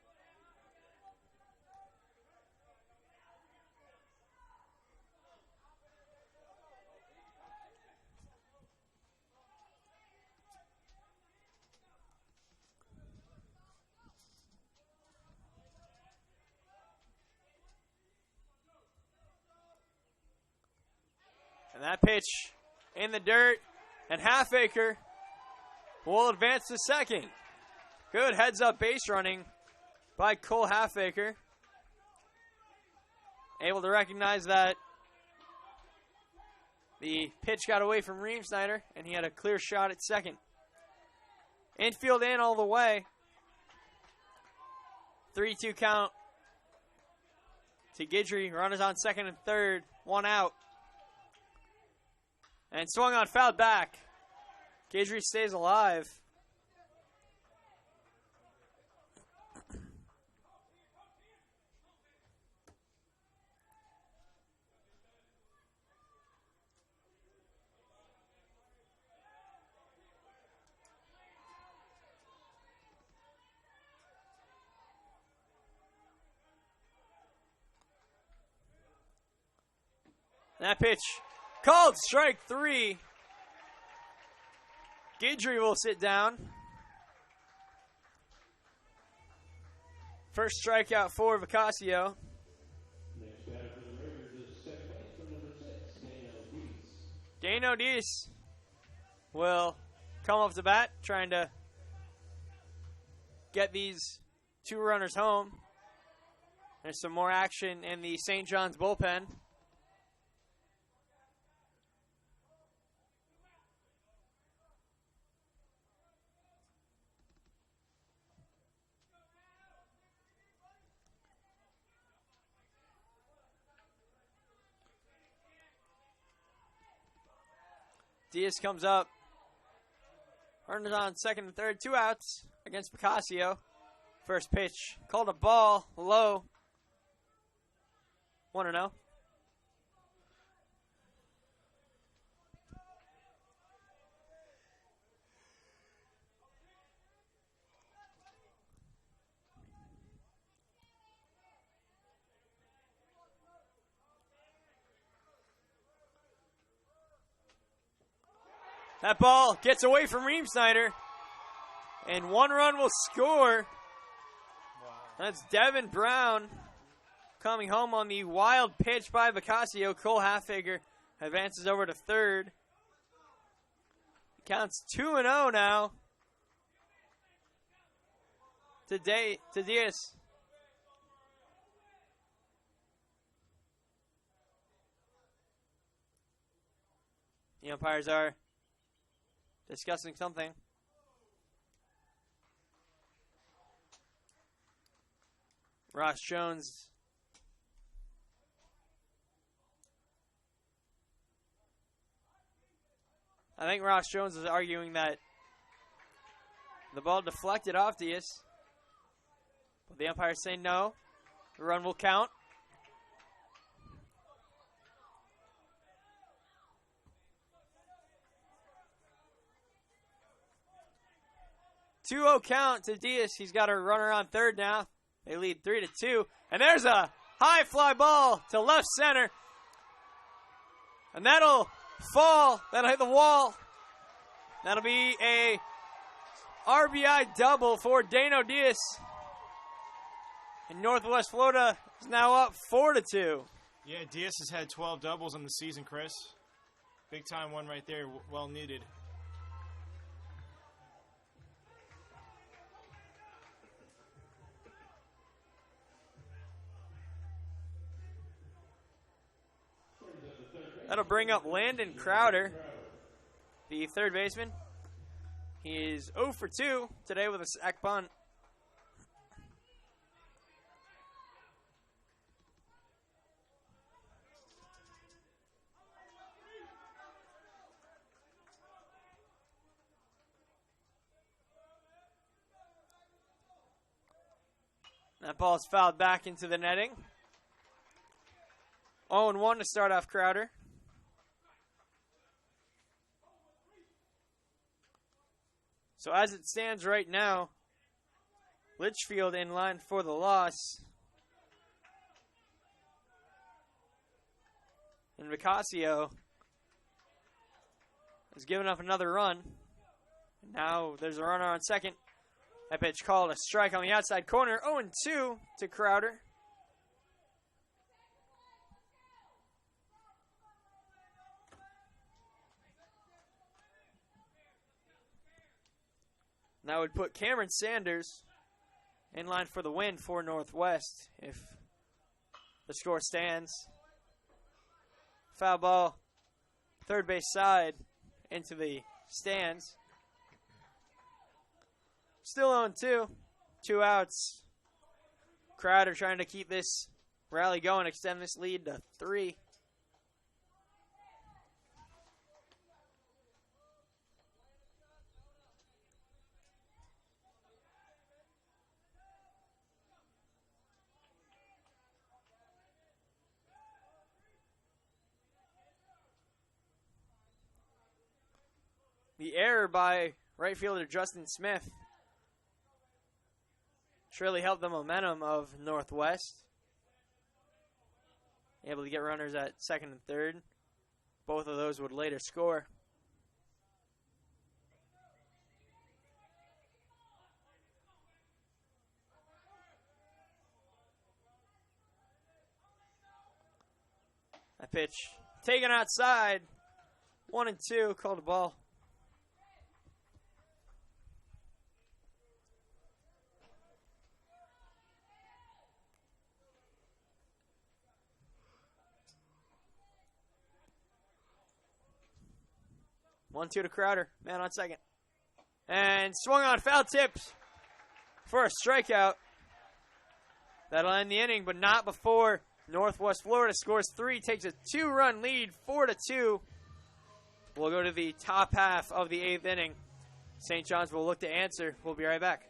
And that pitch in the dirt, and Halfacre will advance to second. Good heads-up base running by Cole Halfacre. Able to recognize that the pitch got away from Ream-Snyder, and he had a clear shot at second. Infield in all the way. 3-2 count to Guidry. Runners on second and third. One out. And swung on, fouled back. Guidry stays alive. That pitch called strike three. Guidry will sit down. First strikeout for Bacasio. Next batter for the Raiders is second baseman number 6, Daniel Dees. Dano Dees will come off the bat, trying to get these two runners home. There's some more action in the St. John's bullpen. Diaz comes up. Runners on second and third. 2 outs against Bacasio. First pitch. Called a ball. Low. 1-0. That ball gets away from Ream-Snyder, and 1 run will score. Wow. That's Devin Brown coming home on the wild pitch by Bacasio. Cole Halfacre advances over to third. Counts 2-0 now to Diaz. The umpires are discussing something. Ross Jones. I think Ross Jones is arguing that the ball deflected off Diaz. But the umpires say no. The run will count. Two-0 count to Diaz. He's got a runner on third now. They lead 3-2. And there's a high fly ball to left center. And that'll fall. That'll hit the wall. That'll be a RBI double for Dano Diaz. And Northwest Florida is now up 4-2. Yeah, Diaz has had 12 doubles on the season, Chris. Big time one right there, well needed. That'll bring up Landon Crowder, the third baseman. He is 0 for 2 today with a sac bunt. That ball's fouled back into the netting. 0-1 to start off Crowder. So as it stands right now, Litchfield in line for the loss. And Vicasio has given up another run. Now there's a runner on second. That pitch called a strike on the outside corner. 0-2 to Crowder. That would put Cameron Sanders in line for the win for Northwest if the score stands. Foul ball, third base side into the stands. Still on 2. 2 outs. Crowder trying to keep this rally going, extend this lead to 3. The error by right fielder Justin Smith surely helped the momentum of Northwest. Able to get runners at second and third. Both of those would later score. That pitch taken outside. 1-2, called a ball. One-two to Crowder, man on second. And swung on, foul tipped for a strikeout. That'll end the inning, but not before Northwest Florida scores 3, takes a 2-run lead, 4-2. We'll go to the top half of the 8th inning. St. John's will look to answer. We'll be right back.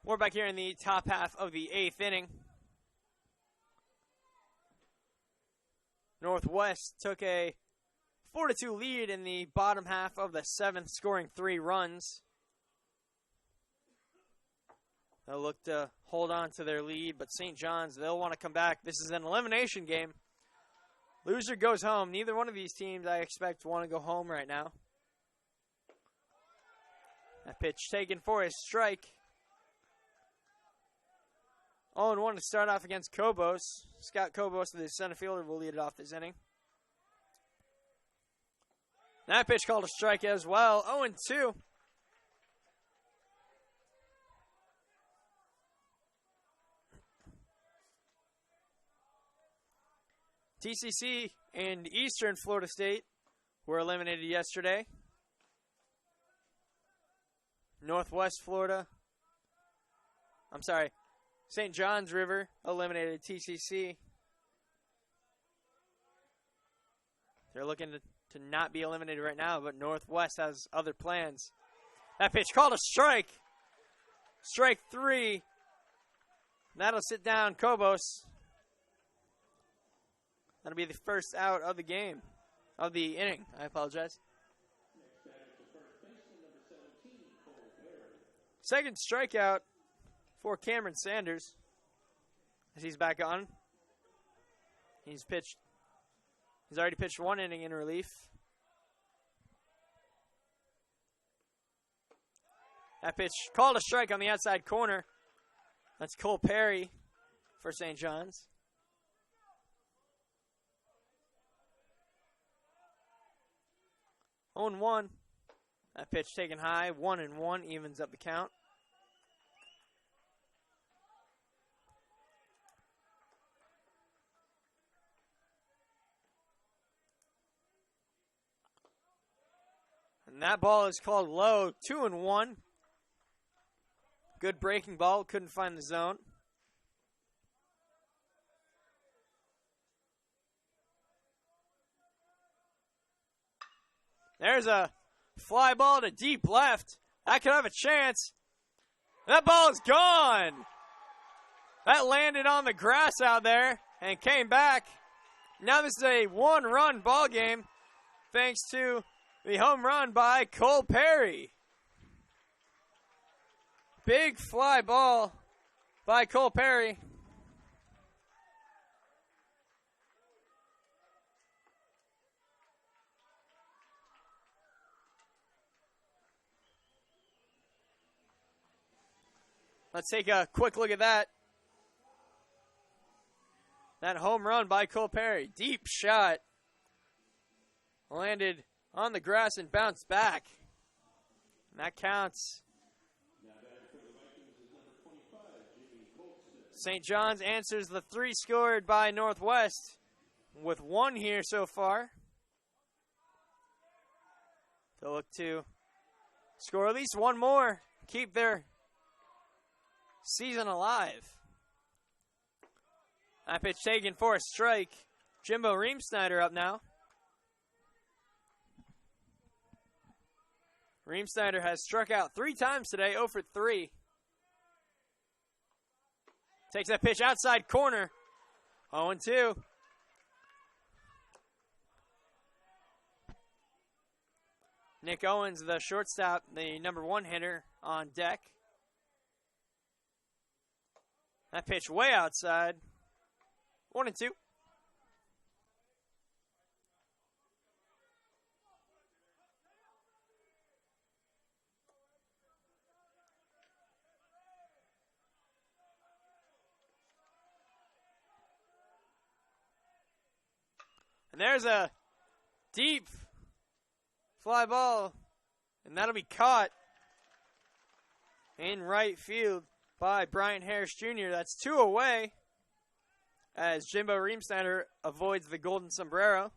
We're back here in the top half of the 8th inning. Northwest took a 4-2 lead in the bottom half of the 7th, scoring 3 runs. They'll look to hold on to their lead, but St. John's, they'll want to come back. This is an elimination game. Loser goes home. Neither one of these teams, I expect, want to go home right now. That pitch taken for a strike. 0-1 to start off against Cobos. Scott Cobos, the center fielder, will lead it off this inning. That pitch called a strike as well. 0-2. TCC and Eastern Florida State were eliminated yesterday. St. John's River eliminated TCC. They're looking to not be eliminated right now, but Northwest has other plans. That pitch called a strike. Strike 3. That'll sit down Cobos. That'll be the first out of the game, of the inning. I apologize. Second strikeout for Cameron Sanders as he's back on. He's already pitched 1 inning in relief. That pitch called a strike on the outside corner. That's Cole Perry for St. John's. Oh, 1. That pitch taken high. 1-1 evens up the count. And that ball is called low. 2-1. Good breaking ball. Couldn't find the zone. There's a fly ball to deep left. That could have a chance. That ball is gone. That landed on the grass out there and came back. Now this is a 1-run ball game thanks to the home run by Cole Perry. Big fly ball by Cole Perry. Let's take a quick look at that. That home run by Cole Perry. Deep shot. Landed on the grass and bounced back. And that counts. St. John's answers the 3 scored by Northwest with 1 here so far. They'll look to score at least 1 more. Keep their season alive. That pitch taken for a strike. Jimbo Reemsnyder up now. Reemsnyder has struck out 3 times today, 0 for 3. Takes that pitch outside corner. 0-2. Nick Owens, the shortstop, the number 1 hitter on deck. That pitch way outside. 1-2. And there's a deep fly ball, and that'll be caught in right field by Brian Harris Jr. That's 2 away as Jimbo Reemsnyder avoids the golden sombrero.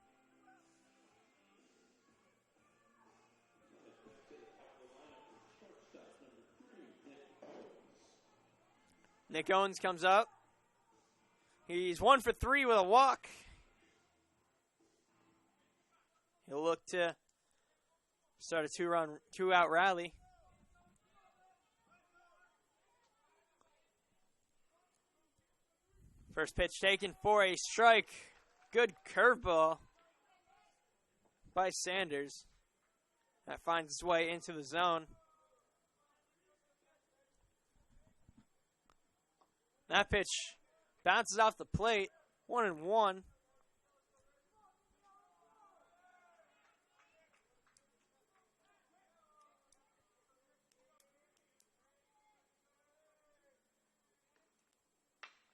Nick Owens comes up. He's 1 for 3 with a walk. He'll look to start a 2-out rally. First pitch taken for a strike. Good curveball by Sanders. That finds its way into the zone. That pitch bounces off the plate. 1-1.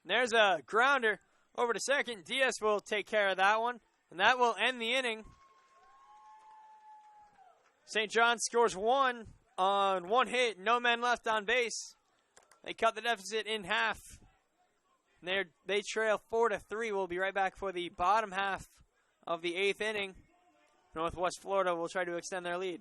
There's a grounder over to second. Diaz will take care of that one, and that will end the inning. St. John scores 1 on 1 hit, no men left on base. They cut the deficit in half. They trail 4-3. We'll be right back for the bottom half of the 8th inning. Northwest Florida will try to extend their lead.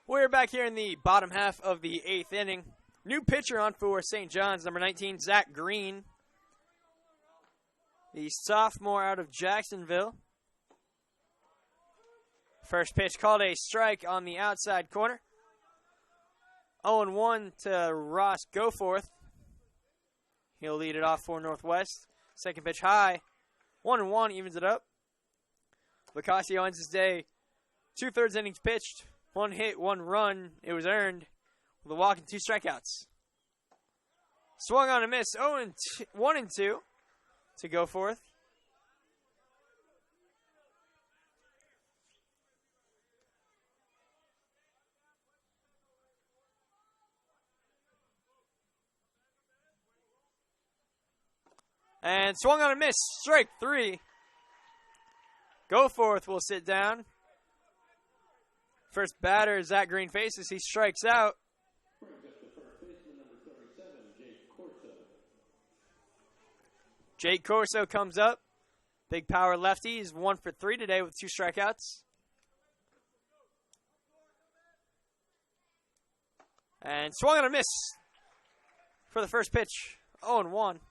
We're back here in the bottom half of the 8th inning. New pitcher on for St. John's, number 19, Zach Green. The sophomore out of Jacksonville. First pitch called a strike on the outside corner. 0-1 to Ross Goforth. He'll lead it off for Northwest. Second pitch high. 1-1 evens it up. Vicasio ends his day. 2/3 innings pitched. 1 hit, 1 run. It was earned with a walk and 2 strikeouts. Swung on a miss. 1-2 to Goforth. And swung on a miss. Strike 3. Goforth will sit down. First batter, Zach Green faces. He strikes out. Jake Corso comes up. Big power lefty. He's 1 for 3 today with 2 strikeouts. And swung on a miss for the first pitch. 0-1.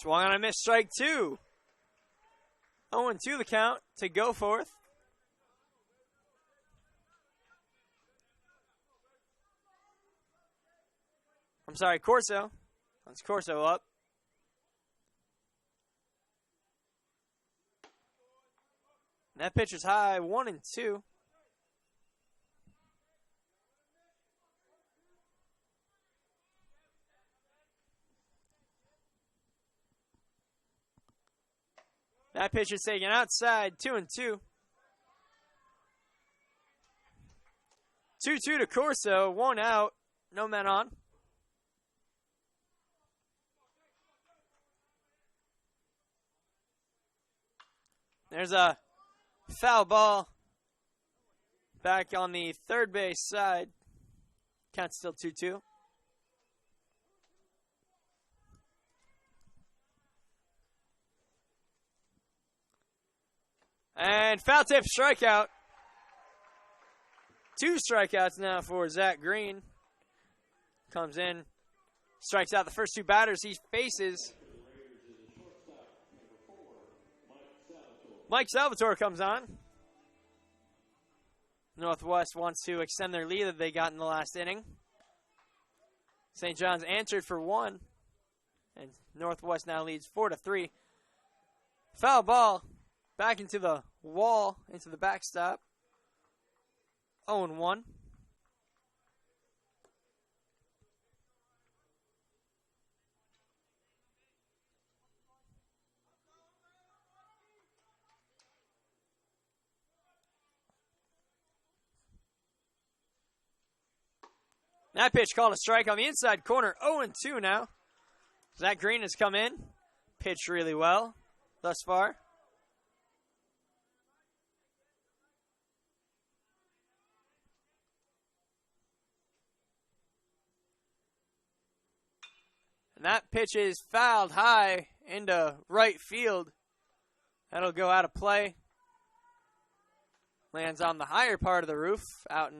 Swung on a miss, strike 2. 0-2 the count to Goforth. I'm sorry, Corso. That's Corso up. And that pitch is high, 1-2. That pitch is taken outside, 2-2. 2-2 to Corso, 1 out, no men on. There's a foul ball back on the third base side. Count still 2-2. And foul tip strikeout. 2 strikeouts now for Zach Green. Comes in, strikes out the first 2 batters he faces. Mike Salvatore comes on. Northwest wants to extend their lead that they got in the last inning. St. John's answered for 1. And Northwest now leads 4-3. Foul ball back into the wall, into the backstop. 0-1. That pitch called a strike on the inside corner. 0-2 now. Zach Green has come in. Pitched really well thus far. And that pitch is fouled high into right field. That'll go out of play. Lands on the higher part of the roof, out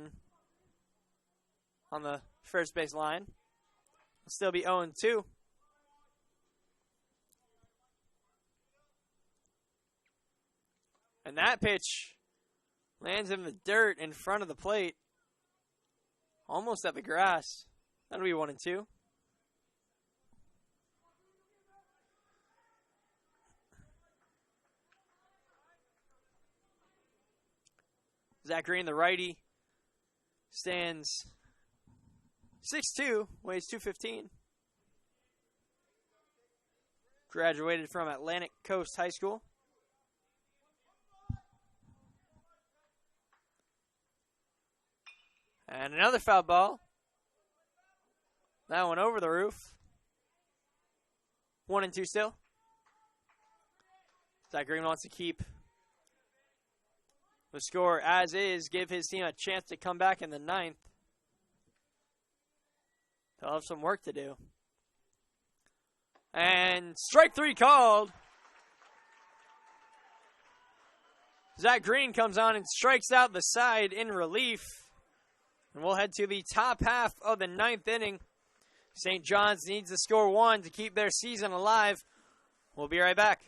on the first base line. It'll still be 0-2. And that pitch lands in the dirt in front of the plate. Almost at the grass. That'll be 1-2. Zach Green, the righty, stands 6'2", weighs 215. Graduated from Atlantic Coast High School. And another foul ball. That one over the roof. 1-2 still. Zach Green wants to keep the score as is, give his team a chance to come back in the 9th. They'll have some work to do. And strike 3 called. Zach Green comes on and strikes out the side in relief. And we'll head to the top half of the 9th inning. St. John's needs to score 1 to keep their season alive. We'll be right back.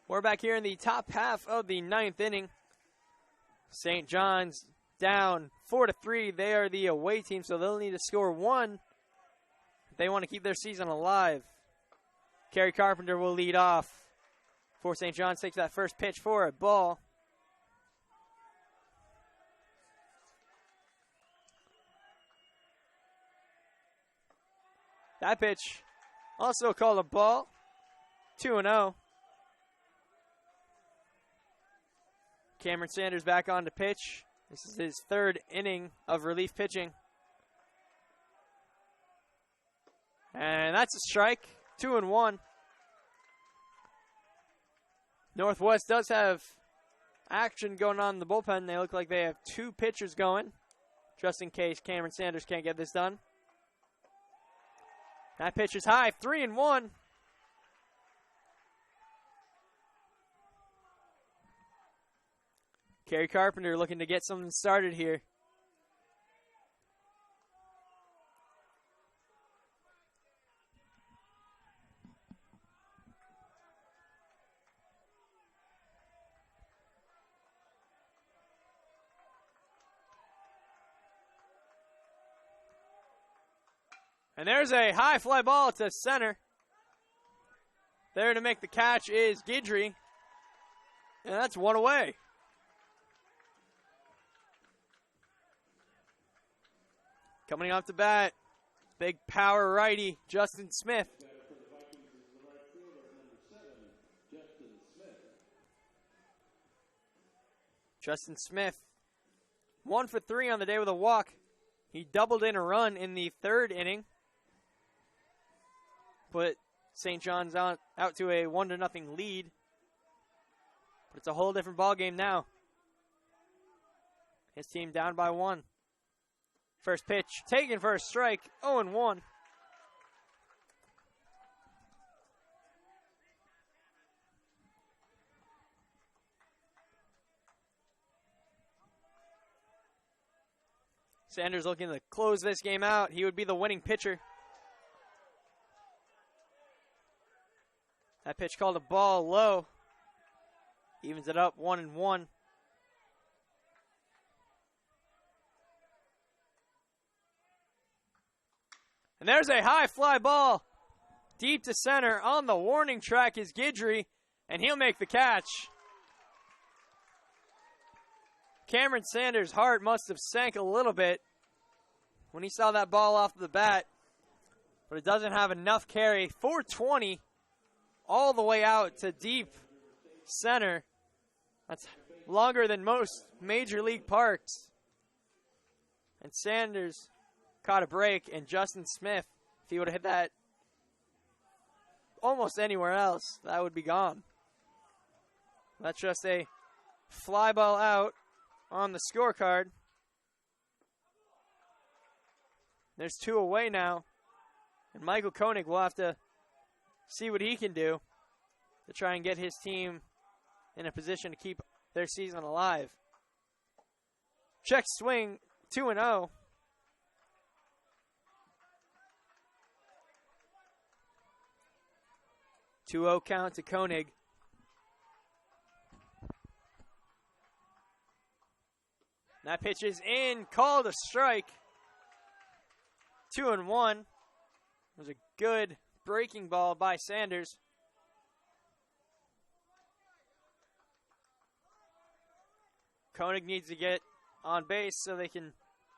We're back here in the top half of the 9th inning. St. John's down 4-3. They are the away team, so they'll need to score 1 if they want to keep their season alive. Kerry Carpenter will lead off for St. John's. Takes that first pitch for a ball. That pitch also called a ball. 2-0. Cameron Sanders back on to pitch. This is his third inning of relief pitching. And that's a strike. 2-1. Northwest does have action going on in the bullpen. They look like they have two pitchers going, just in case Cameron Sanders can't get this done. That pitch is high. 3-1. Kerry Carpenter looking to get something started here. And there's a high fly ball to center. There to make the catch is Guidry. And that's one away. Coming off the bat, big power righty, Justin Smith. Justin Smith, 1 for 3 on the day with a walk. He doubled in a run in the third inning. Put St. John's out to a 1-0 lead. But it's a whole different ball game now. His team down by 1. First pitch taken for a strike, 0-1. Sanders looking to close this game out. He would be the winning pitcher. That pitch called a ball low. Evens it up 1-1. And there's a high fly ball deep to center. On the warning track is Guidry, and he'll make the catch. Cameron Sanders' heart must have sank a little bit when he saw that ball off the bat, but it doesn't have enough carry. 420 all the way out to deep center. That's longer than most major league parks. And Sanders caught a break, and Justin Smith, if he would have hit that almost anywhere else, that would be gone. That's just a fly ball out on the scorecard. There's 2 away now, and Michael Koenig will have to see what he can do to try and get his team in a position to keep their season alive. Check swing, 2-0. 2-0 count to Koenig. That pitch is in, called a strike. 2-1. It was a good breaking ball by Sanders. Koenig needs to get on base so they can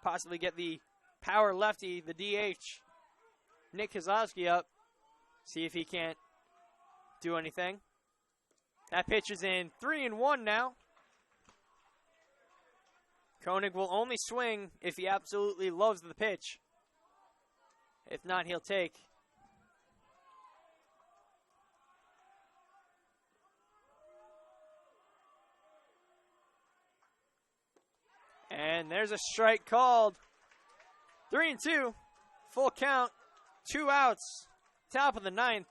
possibly get the power lefty, the DH, Nick Kozlowski, up. See if he can't do anything. That pitch is in. 3-1 now. Koenig will only swing if he absolutely loves the pitch. If not, he'll take. And there's a strike called. 3-2. Full count. 2 outs. Top of the 9th.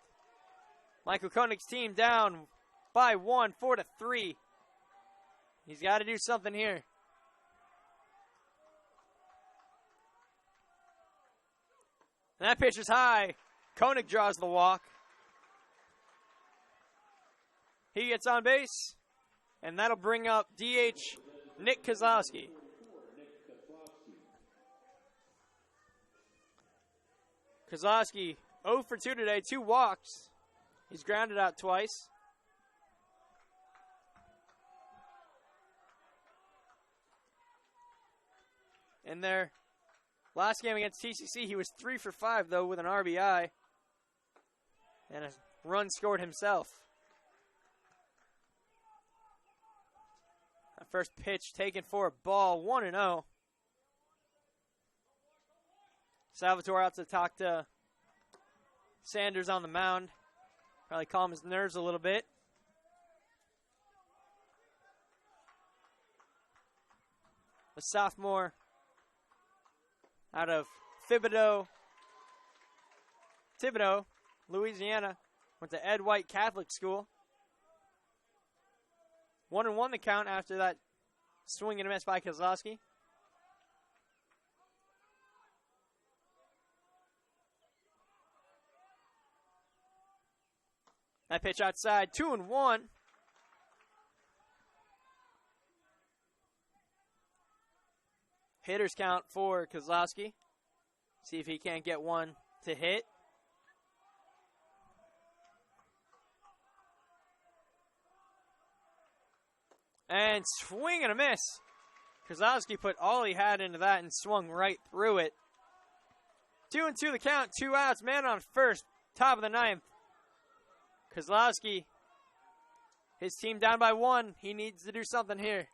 Michael Koenig's team down by 1, 4-3. He's got to do something here. And that pitch is high. Koenig draws the walk. He gets on base, and that'll bring up DH Nick Kozlowski. Kozlowski 0 for 2 today, 2 walks. He's grounded out twice. And there Last game against TCC, he was 3 for 5, though, with an RBI. And a run scored himself. That first pitch taken for a ball, 1-0. Salvatore out to talk to Sanders on the mound. Probably calm his nerves a little bit. The sophomore out of Thibodaux, Louisiana, went to Ed White Catholic School. 1-1 the count after that swing and a miss by Kozlowski. That pitch outside, 2-1. Hitters count for Kozlowski. See if he can't get one to hit. And swing and a miss. Kozlowski put all he had into that and swung right through it. 2-2 the count, 2 outs, man on first, top of the ninth. Kozlowski, his team down by 1. He needs to do something here.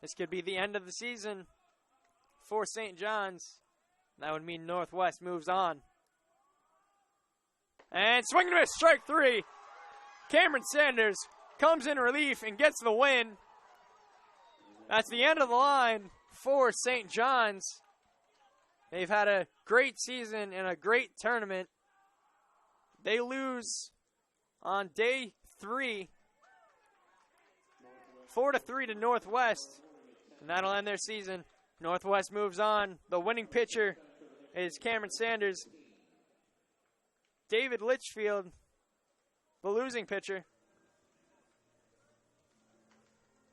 This could be the end of the season for St. John's. That would mean Northwest moves on. And swing and a miss, strike 3. Cameron Sanders comes in relief and gets the win. That's the end of the line for St. John's. They've had a great season and a great tournament. They lose on day 3, 4-3 to Northwest, and that'll end their season. Northwest moves on. The winning pitcher is Cameron Sanders. David Litchfield, the losing pitcher.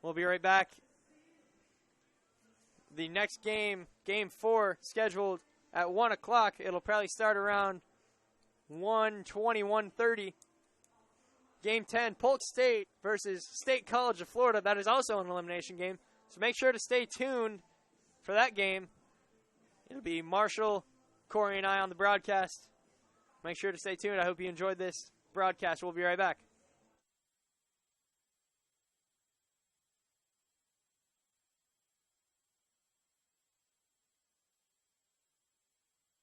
We'll be right back. The next game, Game 4, scheduled at 1 o'clock. It'll probably start around 1:20, 1:30. Game 10, Polk State versus State College of Florida. That is also an elimination game. So make sure to stay tuned for that game. It'll be Marshall, Corey, and I on the broadcast. Make sure to stay tuned. I hope you enjoyed this broadcast. We'll be right back.